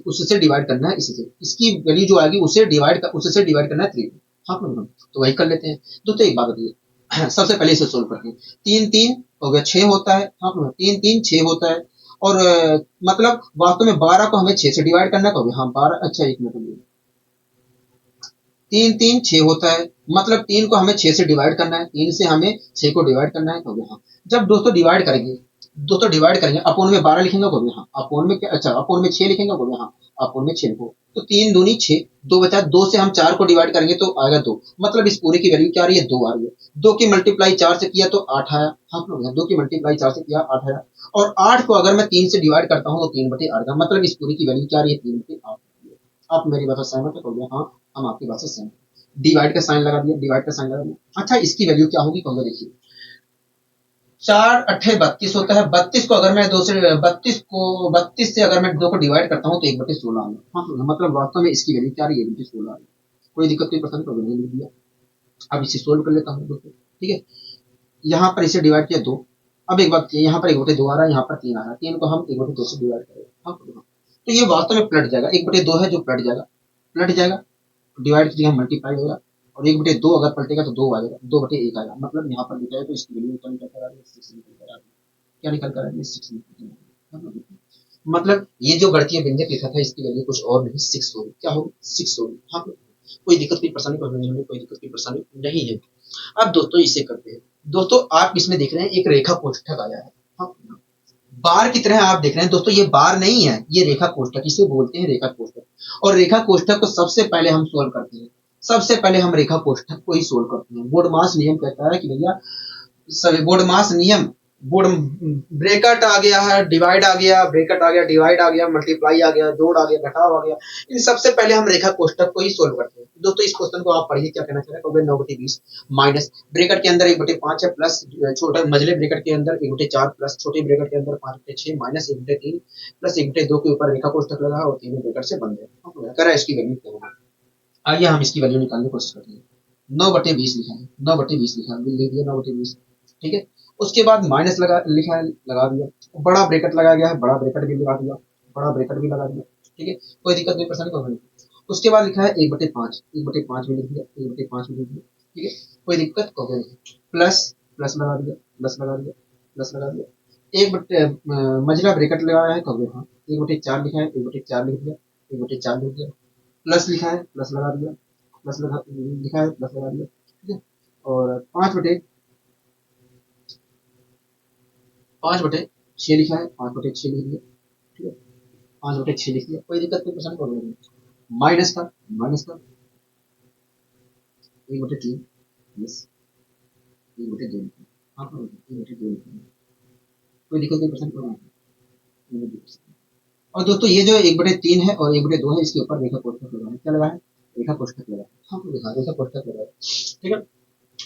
उससे डिवाइड करना है इससे, इसकी वैल्यू जो आएगी उससे डिवाइड करना है 3, हाँ तो वही कर लेते हैं। दोस्तों एक बात बताइए, सबसे पहले इसे सोल्व करते हैं। 3 3 हो गया 6 होता है, हाँ 3 3 6 होता है, और मतलब वास्तव में 12 को हमें 6 से डिवाइड करना है, तो हाँ 12, अच्छा एक मिनट, 3 3 6 होता है, मतलब 3 को हमें 6 से डिवाइड करना है, 3 से हमें 6 को डिवाइड करना है, तो हाँ जब दोस्तों डिवाइड करेंगे अपोन में 12 लिखेंगे, तो हाँ अपोन में क्या, अच्छा अपोन में 6 लिखेंगे, तो हाँ अपोन में 6 लिखो, तो 3 दूनी 6, 2 बचा, 2 से हम 4 को डिवाइड करेंगे तो आएगा 2, मतलब इस पूरे की वैल्यू क्या आ रही है 2 आ रही है। 2 की मल्टीप्लाई 4 से किया तो 8 आया, हाँ 2 की मल्टीप्लाई 4 से किया 8 आया, और 8 को अगर मैं 3 से डिवाइड करता हूँ तो 3/8, मतलब इस पूरी की वैल्यू क्या आ रही है 3/8। आप मेरी बात से सहमत है? हाँ हम आपकी बात से सहमत। डिवाइड का साइन लगा दिया, डिवाइड का साइन लगा दिया। अच्छा इसकी वैल्यू क्या होगी, कहोगे देखिए 4 अट्ठे 32 होता है, 32 को अगर मैं 32 से अगर मैं 2 को डिवाइड करता हूँ तो 1/16 आ गया, हाँ मतलब वास्तव में इसकी वैल्यू क्या आ रही है 1/16 आ रही है। कोई दिक्कत कोई पसंद तो नहीं लिख दिया। अब इसे सोल्व कर लेता हूँ दोस्तों, ठीक है। यहाँ पर इसे डिवाइड किया 2, अब एक बात यहाँ पर 1/2 आ रहा है, यहाँ पर 3 आ रहा है, 3 को हम 1/2 से डिवाइड करेंगे, हाँ तो ये वास्तव में पलट जाएगा, 1/2 है जो पलट जाएगा, डिवाइड की जगह मल्टीप्लाई होगा, और 1/2 अगर पलटेगा तो 2 आ जाएगा, 2/1 आएगा, मतलब यहाँ पर लिखा है तो इसकी वैल्यू निकल कर आ रही है 6 निकल कर आ रही है, क्या निकल कर आ रही है 6 निकल कर आ रही है, मतलब ये जो गणितीय व्यंजक लिखा था इसकी वैल्यू कुछ और नहीं 6 होगी, क्या होगी 6 होगी, हाँ कोई दिक्कत कोई परेशानी कोई दिक्कत कोई परेशानी नहीं है। अब दोस्तों इसे करते हैं। दोस्तों आप इसमें देख रहे हैं एक रेखा कोष्ठक आया है, हाँ बार की तरह आप देख रहे हैं दोस्तों, ये बार नहीं है, ये रेखा कोष्ठक, इसे बोलते हैं रेखा कोष्ठक। और रेखा कोष्ठक को सबसे पहले हम सोल्व करते हैं, सबसे पहले हम रेखा कोष्ठक को ही सोल्व करते हैं। बोर्डमास नियम कहता है कि भैया सभी बोर्डमास नियम, बोर्ड ब्रैकेट आ गया है, डिवाइड आ गया, ब्रैकेट आ गया, डिवाइड आ गया, मल्टीप्लाई आ गया, जोड़ आ गया, घटाव आ गया, इन सबसे पहले हम रेखा कोष्ठक को ही सोल्व करते हैं। दोस्तों इस क्वेश्चन को आप पढ़िए क्या कहना चाह रहे हैं, 9/20 माइनस ब्रैकेट के अंदर 1/5 है, प्लस छोटे मझले ब्रैकेट के अंदर 1/4 प्लस छोटे ब्रैकेट के अंदर 5/6 माइनस 1/3 प्लस 1/2 के ऊपर रेखा कोष्ठक लगा और तीनों ब्रैकेट से बन गए। कह रहा है इसकी वैल्यू क्या होगी, आइए हम इसकी वैल्यू निकालने की कोशिश करते हैं। 9/20 लिखा है, 9/20 लिखा है, लिख दिया 9/20, ठीक है। उसके बाद माइनस लिखा है, लगा दिया, बड़ा ब्रैकेट लगाया गया है, बड़ा ब्रैकेट भी लगा दिया, बड़ा ब्रैकेट भी लगा दिया, ठीक है। कोई दिक्कत नहीं परेशानी कोई नहीं। उसके बाद लिखा है 1/5, 1/5 में लिख दिया, 1/5 में लिख दिया, ठीक है। कोई दिक्कत कोई नहीं। प्लस प्लस लगा दिया, प्लस लगा दिया, प्लस लगा दिया, मझला ब्रैकेट लगाया है, कहोगे हाँ 1/4 लिखा है, 1/4 लिख दिया, 1/4 लिख दिया, प्लस लिखा है, प्लस लगा दिया, प्लस लिखा है, प्लस लगा दिया, ठीक है। और 5/6 लिखा है, 5/6 लिख दिया, ठीक है। 5/6 लिख दिया, कोई दिक्कत कोई परेशानी प्रॉब्लम नहीं। माइनस का 1/3, यस 1/2, हाँ 1/2, कोई दिक्कत कोई परेशानी प्रॉब्लम नहीं। और दोस्तों ये जो 1/3 है और 1/2 है, इसके ऊपर रेखा कोष्ठक लगा है, क्या लगा है रेखा कोष्ठक लगा है, हाँ रेखा कोष्ठक लगा है, ठीक है।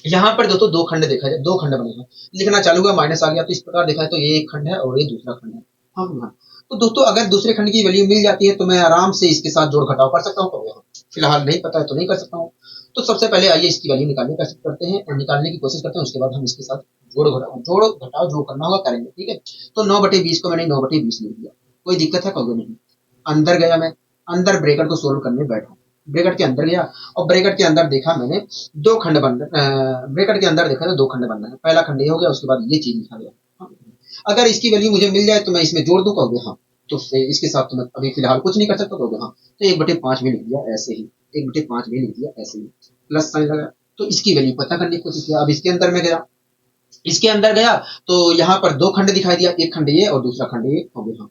यहाँ पर दोस्तों दो खंड देखा जाए, दो खंड बने हैं, लिखना चालू हुआ माइनस आ गया, तो इस प्रकार देखा है तो ये एक खंड है और ये दूसरा खंड है, हाँ हाँ। तो दोस्तों अगर दूसरे खंड की वैल्यू मिल जाती है तो मैं आराम से इसके साथ जोड़ घटाव कर सकता हूँ, फिलहाल नहीं पता है तो नहीं कर सकता हूँ। तो सबसे पहले आइए इसकी वैल्यू निकालने का करते हैं और निकालने की कोशिश करते हैं, उसके बाद हम इसके साथ जोड़ घटाव जो करना होगा करेंगे, ठीक है। तो 9/20 को मैंने 9/20 लिख दिया, कोई दिक्कत है कहोगे नहीं। अंदर गया मैं, अंदर ब्रैकेट को सोल्व करने बैठा, ब्रैकेट के अंदर गया और ब्रैकेट के अंदर देखा मैंने दो खंड बन ब्रैकेट के अंदर देखा तो दो खंड बन रहे हैं, पहला खंड ये हो गया, उसके बाद ये चीज लिखा गया। अगर इसकी वैल्यू मुझे मिल जाए तो मैं इसमें जोड़ दूं, कहोगे हाँ, तो इसके साथ तो मैं अभी फिलहाल कुछ नहीं कर सकता, कहोगे हाँ, तो 1/5 भी लिख दिया ऐसे ही, 1/5 भी लिख दिया ऐसे ही, प्लस साइन लगा, तो इसकी वैल्यू पता करने की कोशिश किया। अब इसके अंदर में गया, इसके अंदर गया तो यहाँ पर दो खंड दिखाई दिया, एक खंड ये और दूसरा खंड ये, कहोगे हाँ।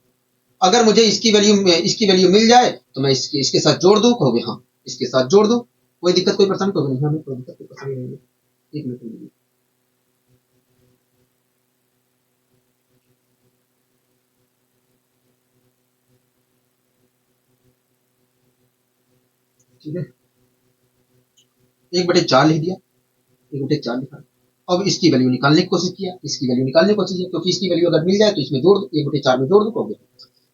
अगर मुझे इसकी वैल्यू मिल जाए तो मैं इसके साथ जोड़ दूं, कहोगे हाँ, इसके साथ जोड़ दूं, कोई दिक्कत कोई परेशानी तो नहीं, हमें कोई दिक्कत कोई परेशानी नहीं है। एक मिनट लीजिए। ठीक है, 1/4 लिख दिया, 1/4 लिखा। अब इसकी वैल्यू निकालने की कोशिश किया, इसकी वैल्यू निकालने की कोशिश किया, क्योंकि इसकी वैल्यू अगर मिल जाए तो इसमें जोड़ दो, 1/4 में जोड़ दो, हो गया।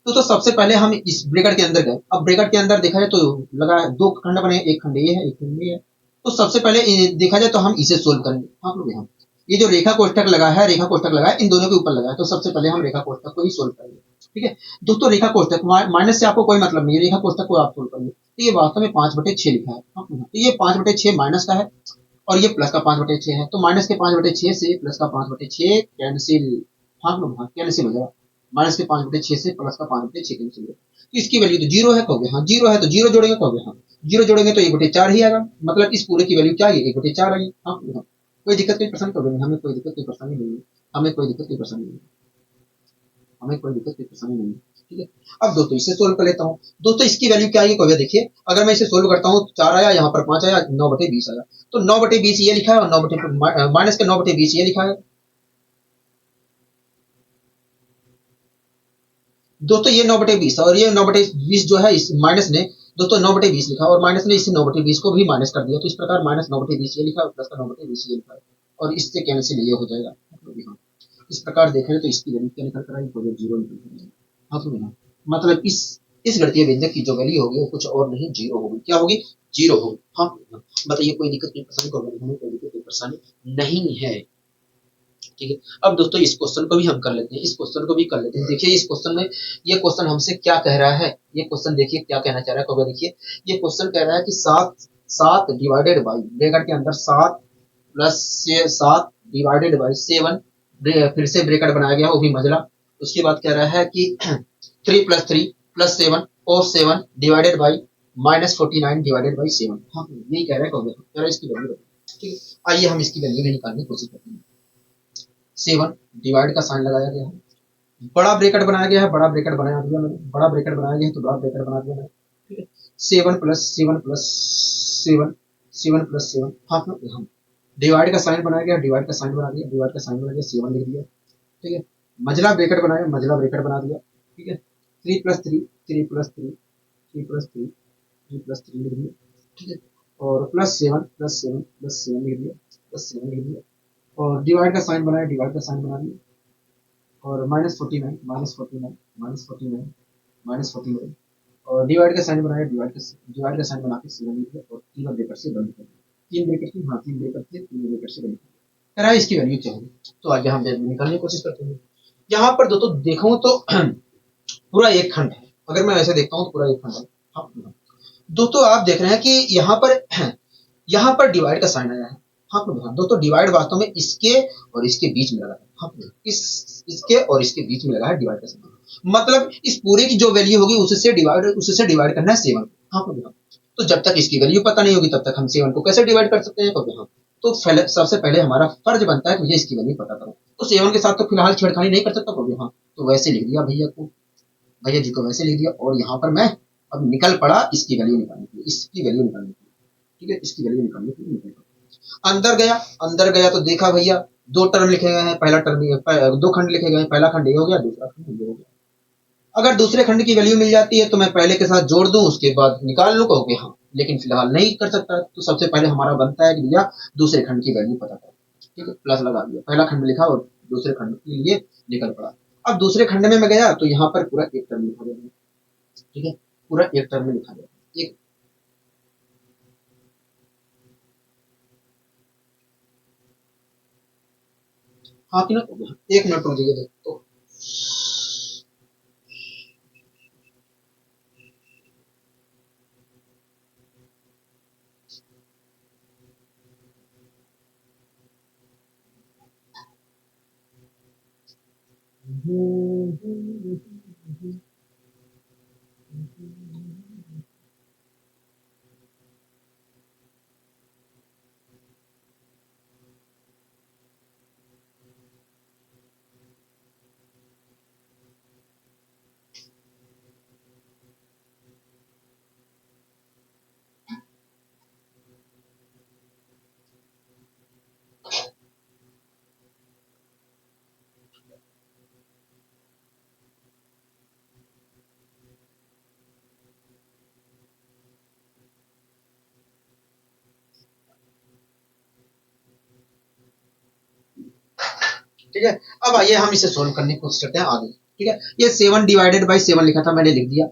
तो सबसे पहले हम इस ब्रैकेट के अंदर गए। अब ब्रैकेट के अंदर देखा जाए तो लगा दो खंड बने, एक खंड ये है, एक खंड ये है। तो सबसे पहले देखा जाए तो हम इसे सोल्व करेंगे। आप लोग यहाँ ये जो रेखा कोष्ठक लगा है, रेखा कोष्ठक लगा है, इन दोनों के ऊपर लगा है, तो सबसे पहले हम रेखा कोष्ठक को ही सोल्व करेंगे। ठीक है दोस्तों, रेखा कोष्ठक माइनस से आपको कोई मतलब नहीं है, रेखा कोष्ठक को आप सोल्व करेंगे। तो ये वास्तव में 5/6 लिखा है। तो ये 5/6 माइनस का है और ये प्लस का 5/6 है। तो माइनस के 5/6 से प्लस का 5/6 कैंसिल। हाँ कैंसिल हो जाएगा। माइनस के 5/6 से प्लस का 5/6 कैंसिल हो। तो इसकी वैल्यू तो जीरो है, कहोगे हाँ जीरो है, तो जीरो जोड़ेंगे, कहोगे हाँ जीरो जोड़ेंगे, तो 1/4 ही आएगा। मतलब इस पूरे की वैल्यू क्या है, 1/4 आई। हाँ कोई दिक्कत कोई परेशानी कहोगे नहीं, हमें कोई दिक्कत कोई परेशानी नहीं है, हमें कोई दिक्कत कोई परेशानी नहीं है, हमें कोई दिक्कत कोई परेशानी नहीं है। ठीक है, अब दोस्तों इसे सोल्व कर लेता हूँ। दोस्तों इसकी वैल्यू क्या आएगी, कहोगे देखिए, अगर मैं इसे सोल्व करता हूँ, 4 आया, यहाँ पर 5 आया, 9/20 आया। तो 9/20 ये लिखा है और 9 माइनस के 9/20 ये लिखा है। दोस्तों ये 9/20 और ये 9/20 जो है इस माइनस ने, दोस्तों 9/20 लिखा और माइनस ने इस 9/20 को भी माइनस कर दिया। तो इस प्रकार माइनस 9/20 ये लिखा और प्लस का 9/20 ये लिखा है, और इससे कैंसिल ये हो जाएगा। इस प्रकार देखें तो इसकी वैल्यू क्या निकल कर आई, जीरो निकल कर आई। हाँ सुनिए ना, मतलब इस गणितीय व्यंजक की जो वैल्यू होगी वो कुछ और नहीं, जीरो होगी। क्या होगी, जीरो होगी। हाँ बताइए, कोई दिक्कत कोई परेशानी, कोई दिक्कत कोई परेशानी नहीं है। ठीक है, अब दोस्तों इस क्वेश्चन को भी हम कर लेते हैं, इस क्वेश्चन को भी कर लेते हैं। देखिए इस क्वेश्चन में, ये क्वेश्चन हमसे क्या कह रहा है, ये क्वेश्चन देखिए क्या कहना चाह रहा है, कहोगे देखिए, ये क्वेश्चन कह रहा है कि 7 डिवाइडेड बाई ब्रैकेट के अंदर 7 प्लस 7 डिवाइडेड बाई 7, फिर से ब्रैकेट बनाया गया वो भी मंझला। उसके बाद कह रहा है कि 3+3+7 और 7 डिवाइडेड बाई -49 डिवाइडेड बाई 7। हाँ यही कह रहा है, कहोगे कह रहा है इसकी वैल्यू। ठीक है, आइए हम इसकी वैल्यू में निकालने की कोशिश करते हैं। 7 डिवाइड का साइन लगाया गया है, बड़ा ब्रैकेट बनाया गया है, बड़ा ब्रैकेट बना दिया मैंने, बड़ा ब्रैकेट बनाया गया है तो बड़ा ब्रैकेट बना दिया मैंने। ठीक है, 7+7+7, 7+7, हाँ हम डिवाइड का साइन बनाया गया, डिवाइड का साइन बना दिया, डिवाइड का साइन बना दिया, 7 लिख दिया। ठीक है, मझला ब्रैकेट बनाया, मझला ब्रैकेट बना दिया। ठीक है, 3+3, 3+3, 3+3, 3+3 लिख दिया। ठीक है, और +7 लिख दिया, +7 लिख दिया, और डिवाइड का साइन बनाया, डिवाइड का साइन बना दिया, और -49, -49 और डिवाइड का साइन बनाया, डिवाइड का साइन बना के 7 लिख दिया और तीनों ब्रैकेट से बंद कर दिया। 3 ब्रैकेट की, हाँ 3 ब्रैकेट से, 3 ब्रैकेट से बंद कर दिया। कह रहा है इसकी वैल्यू क्या होगी, तो आगे हम वैल्यू निकालने की कोशिश करते हैं। यहाँ पर दोस्तों देखो तो पूरा एक खंड है, अगर मैं ऐसे देखता हूँ तो पूरा एक खंड है। हाँ दोस्तों आप देख रहे हैं कि यहाँ पर डिवाइड का साइन आया है। हाँ दोस्तों डिवाइड वास्तव में इसके और इसके बीच में लगा है। हाँ इसके और इसके बीच में लगा है डिवाइड का साइन, मतलब इस पूरे की जो वैल्यू होगी उससे डिवाइड करना है 7। हाँ तो जब तक इसकी वैल्यू पता नहीं होगी तब तक हम 7 को कैसे डिवाइड कर सकते हैं, हाँ तो सबसे पहले हमारा फर्ज बनता है कि मुझे इसकी वैल्यू पता करो। तो 7 के साथ तो फिलहाल छेड़खानी नहीं कर सकता, हाँ तो वैसे लिख दिया भैया को, भैया जी को वैसे लिख दिया, और यहाँ पर मैं अब निकल पड़ा इसकी वैल्यू निकालने के लिए, इसकी वैल्यू निकालने के लिए। ठीक है, इसकी वैल्यू निकालने के लिए निकल पड़ा। अंदर गया तो देखा भैया दो टर्म लिखे गए हैं, पहला टर्म दो खंड लिखे गए हैं, पहला खंड ये हो गया, दूसरा खंड ये हो गया। अगर दूसरे खंड की वैल्यू मिल जाती है तो मैं पहले के साथ जोड़ दूं, उसके बाद निकाल लूं, कहोगे हाँ, लेकिन फिलहाल नहीं कर सकता। तो सबसे पहले हमारा बनता है कि भैया दूसरे खंड की वैल्यू पता करो। ठीक है, प्लस लगा दिया, पहला खंड लिखा और दूसरे खंड के लिए निकल पड़ा। अब दूसरे खंड में मैं गया तो यहाँ पर पूरा एक टर्म लिखा गया। ठीक है, पूरा एक टर्म में लिखा गया एक। हाँ कि ना, एक मिनट रुक जाइए तो ठीक है। अब आइए हम इसे सोल्व करने की कोशिश करते हैं आगे। ठीक है, ये 7 डिवाइडेड बाई 7 लिखा था, मैंने लिख दिया,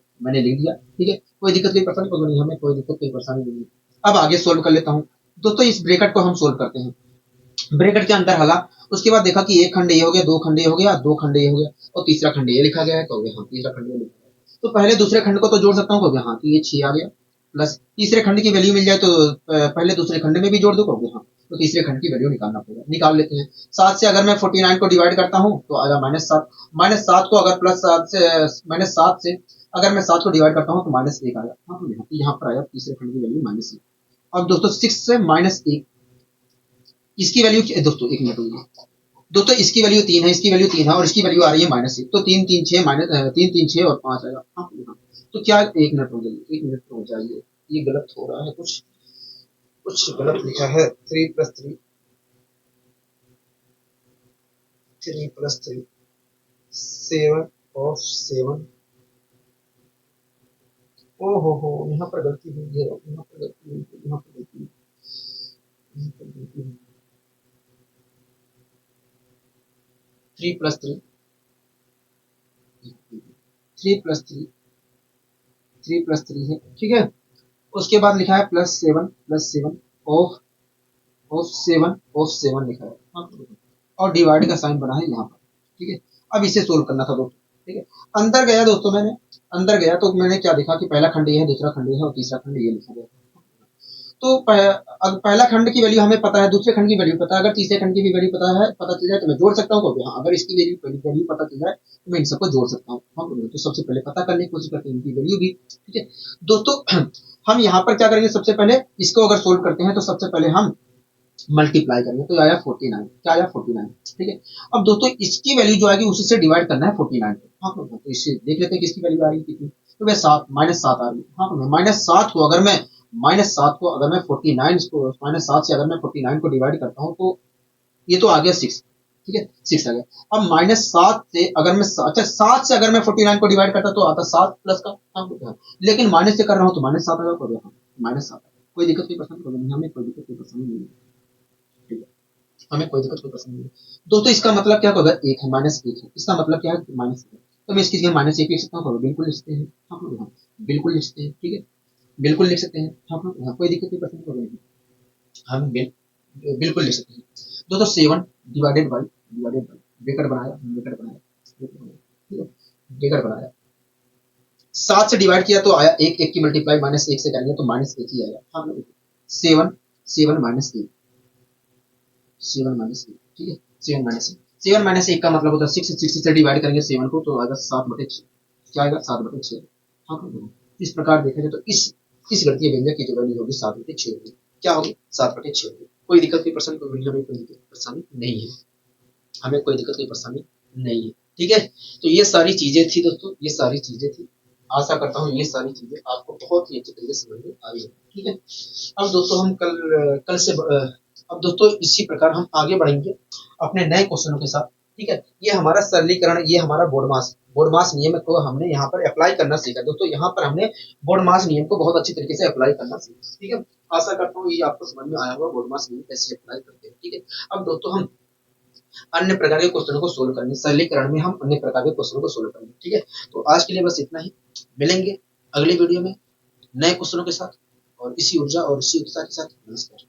ठीक है, कोई दिक्कत कोई परेशानी तो नहीं, हमें कोई दिक्कत कोई परेशानी नहीं है। अब आगे सोल्व कर लेता हूँ दोस्तों, इस ब्रैकेट को हम सोल्व करते हैं। ब्रैकेट के अंदर हला, उसके बाद देखा कि एक खंड ये हो गया, दो खंड ये हो गया, दो खंड ये हो गया, और तीसरा खंड ये लिखा गया है, तो हाँ तीसरा खंड ये लिखा गया है। तो पहले दूसरे खंड को तो जोड़ सकता हूँ, हाँ, तो ये 6 आ गया, प्लस तीसरे खंड की वैल्यू मिल जाए तो पहले दूसरे खंड में भी जोड़ दो, हाँ, तो तीसरे खंड की वैल्यू निकालना पड़ेगा, निकाल लेते हैं। 7 से अगर मैं 49 को डिवाइड करता हूँ तो आएगा -7, -7 को अगर प्लस 7 से -7 से अगर मैं 7 को डिवाइड करता हूँ तो -1 आएगा, हाँ, तो यहाँ पर आया तीसरे खंड की वैल्यू -1। अब दोस्तों 6 से -1, इसकी वैल्यू दोस्तों 1 मिनट होगी दोस्तों, इसकी वैल्यू 3 है, इसकी वैल्यू 3 है, और इसकी वैल्यू आ रही है -1, तो 3 3 6 3 3 6 और 5 आएगा, हाँ, तो क्या 1 मिनट हो जाइए, 1 मिनट हो जाइए, ये गलत हो रहा है, कुछ कुछ गलत लिखा है। 3 + 3 3 + 3 7 और 7, ओ हो, यहाँ पर गलती हुई है, यहाँ पर गलती हुई है, यहाँ पर गलती हुई है, यहाँ पर गलती हुई है। 3 + 3 3 + 3 3 + 3 है, ठीक है। उसके बाद लिखा है +7 ऑफ 7 लिखा है, हाँ, और डिवाइड का साइन बना है यहाँ पर, ठीक है। अब इसे सोल्व करना था दोस्तों, ठीक है। अंदर गया दोस्तों, मैंने अंदर गया तो मैंने क्या देखा कि पहला खंड ये है, दूसरा खंड ये है, और तीसरा खंड ये लिखा गया। तो अब पहला खंड की वैल्यू हमें पता है, दूसरे खंड की वैल्यू पता है, अगर तीसरे खंड की भी वैल्यू पता चल जाए तो मैं जोड़ सकता हूँ, हाँ, अगर इसकी वैल्यू पता चल जाए तो मैं इन सबको जोड़ सकता हूँ, हाँ, तो सबसे पहले पता करने की कोशिश करते हैं इनकी वैल्यू भी, ठीक है दोस्तों। हम यहाँ पर क्या करेंगे, सबसे पहले इसको अगर सोल्व करते हैं तो सबसे पहले हम मल्टीप्लाई करेंगे, तो आया 49, क्या आया 49, ठीक है। अब दोस्तों इसकी वैल्यू जो आएगी उससे डिवाइड करना है 49 को, हाँ, तो इससे देख लेते हैं किसकी वैल्यू आ रही है कितनी, तो वह 7 -7 आ रही है, हाँ, -7 को अगर मैं -7 को -7 से अगर मैं 49 को डिवाइड करता हूँ तो ये तो आ गया 6, ठीक है, 6 आ गया। अब -7 से अगर मैं अच्छा 7 से अगर मैं 49 को डिवाइड करता तो आता 7 प्लस का, हाँ, लेकिन माइनस से कर रहा हूँ तो -7 आएगा, -7, कोई दिक्कत कोई परेशानी नहीं, हमें कोई दिक्कत कोई परेशानी नहीं है, ठीक है, हमें कोई दिक्कत कोई परेशानी नहीं है दोस्तों। इसका मतलब क्या होगा, 1 है, -1 है, इसका मतलब क्या है, -1, तो मैं इसकी जगह -1 लिख सकता हूँ, बिल्कुल लिख सकते हैं, हाँ, बिल्कुल लिख सकते हैं, ठीक है, बिल्कुल लिख सकते हैं, हाँ, कोई दिक्कत कोई परेशानी नहीं, हम बिल्कुल लिख सकते हैं दोस्तों। 7 डिवाइडेड बाई ब्रैकेट बनाया, ठीक है, ब्रैकेट बनाया, 7 से डिवाइड किया तो आया 1, 1 की मल्टीप्लाई -1 से करेंगे तो -1 ही आएगा, हाँ, 7 7 -1 7 -1, ठीक है, 7 -1 का मतलब होता है 6 से डिवाइड करेंगे 7 को तो आएगा 7/6, क्या आएगा 7/6, हाँ, इस प्रकार देखा जाए तो इस गणितीय व्यंजक की जो वैल्यू होगी 7/6 होगी, क्या होगी 7/6 होगी। कोई दिक्कत की परेशानी कोई हमें कोई दिक्कत परेशानी नहीं है, हमें कोई दिक्कत की परेशानी नहीं है, ठीक है। तो ये सारी चीजें थी दोस्तों, ये सारी चीजें थी, आशा करता हूँ ये सारी चीजें आपको बहुत ही अच्छी तरीके से समझ में आई है, ठीक है। अब दोस्तों हम कल से अब दोस्तों इसी प्रकार हम आगे बढ़ेंगे अपने नए क्वेश्चनों के साथ, ठीक है। ये हमारा सरलीकरण, ये हमारा बोर्ड मास नियम को हमने यहाँ पर अप्लाई करना सीखा दोस्तों, यहाँ पर हमने बोर्ड मास नियम को बहुत अच्छी तरीके से अप्लाई करना सीखा, ठीक है। आशा करता हूँ ये आपको समझ में आया होगा बोर्ड मास नियम कैसे अप्लाई करते हैं, ठीक है। अब दोस्तों हम अन्य प्रकार के क्वेश्चनों को सोल्व करने, सरलीकरण में हम अन्य प्रकार के क्वेश्चनों को सोल्व करेंगे, ठीक है। तो आज के लिए बस इतना ही, मिलेंगे अगले वीडियो में नए क्वेश्चनों के साथ और इसी ऊर्जा और इसी उत्साह के साथ। नमस्कार।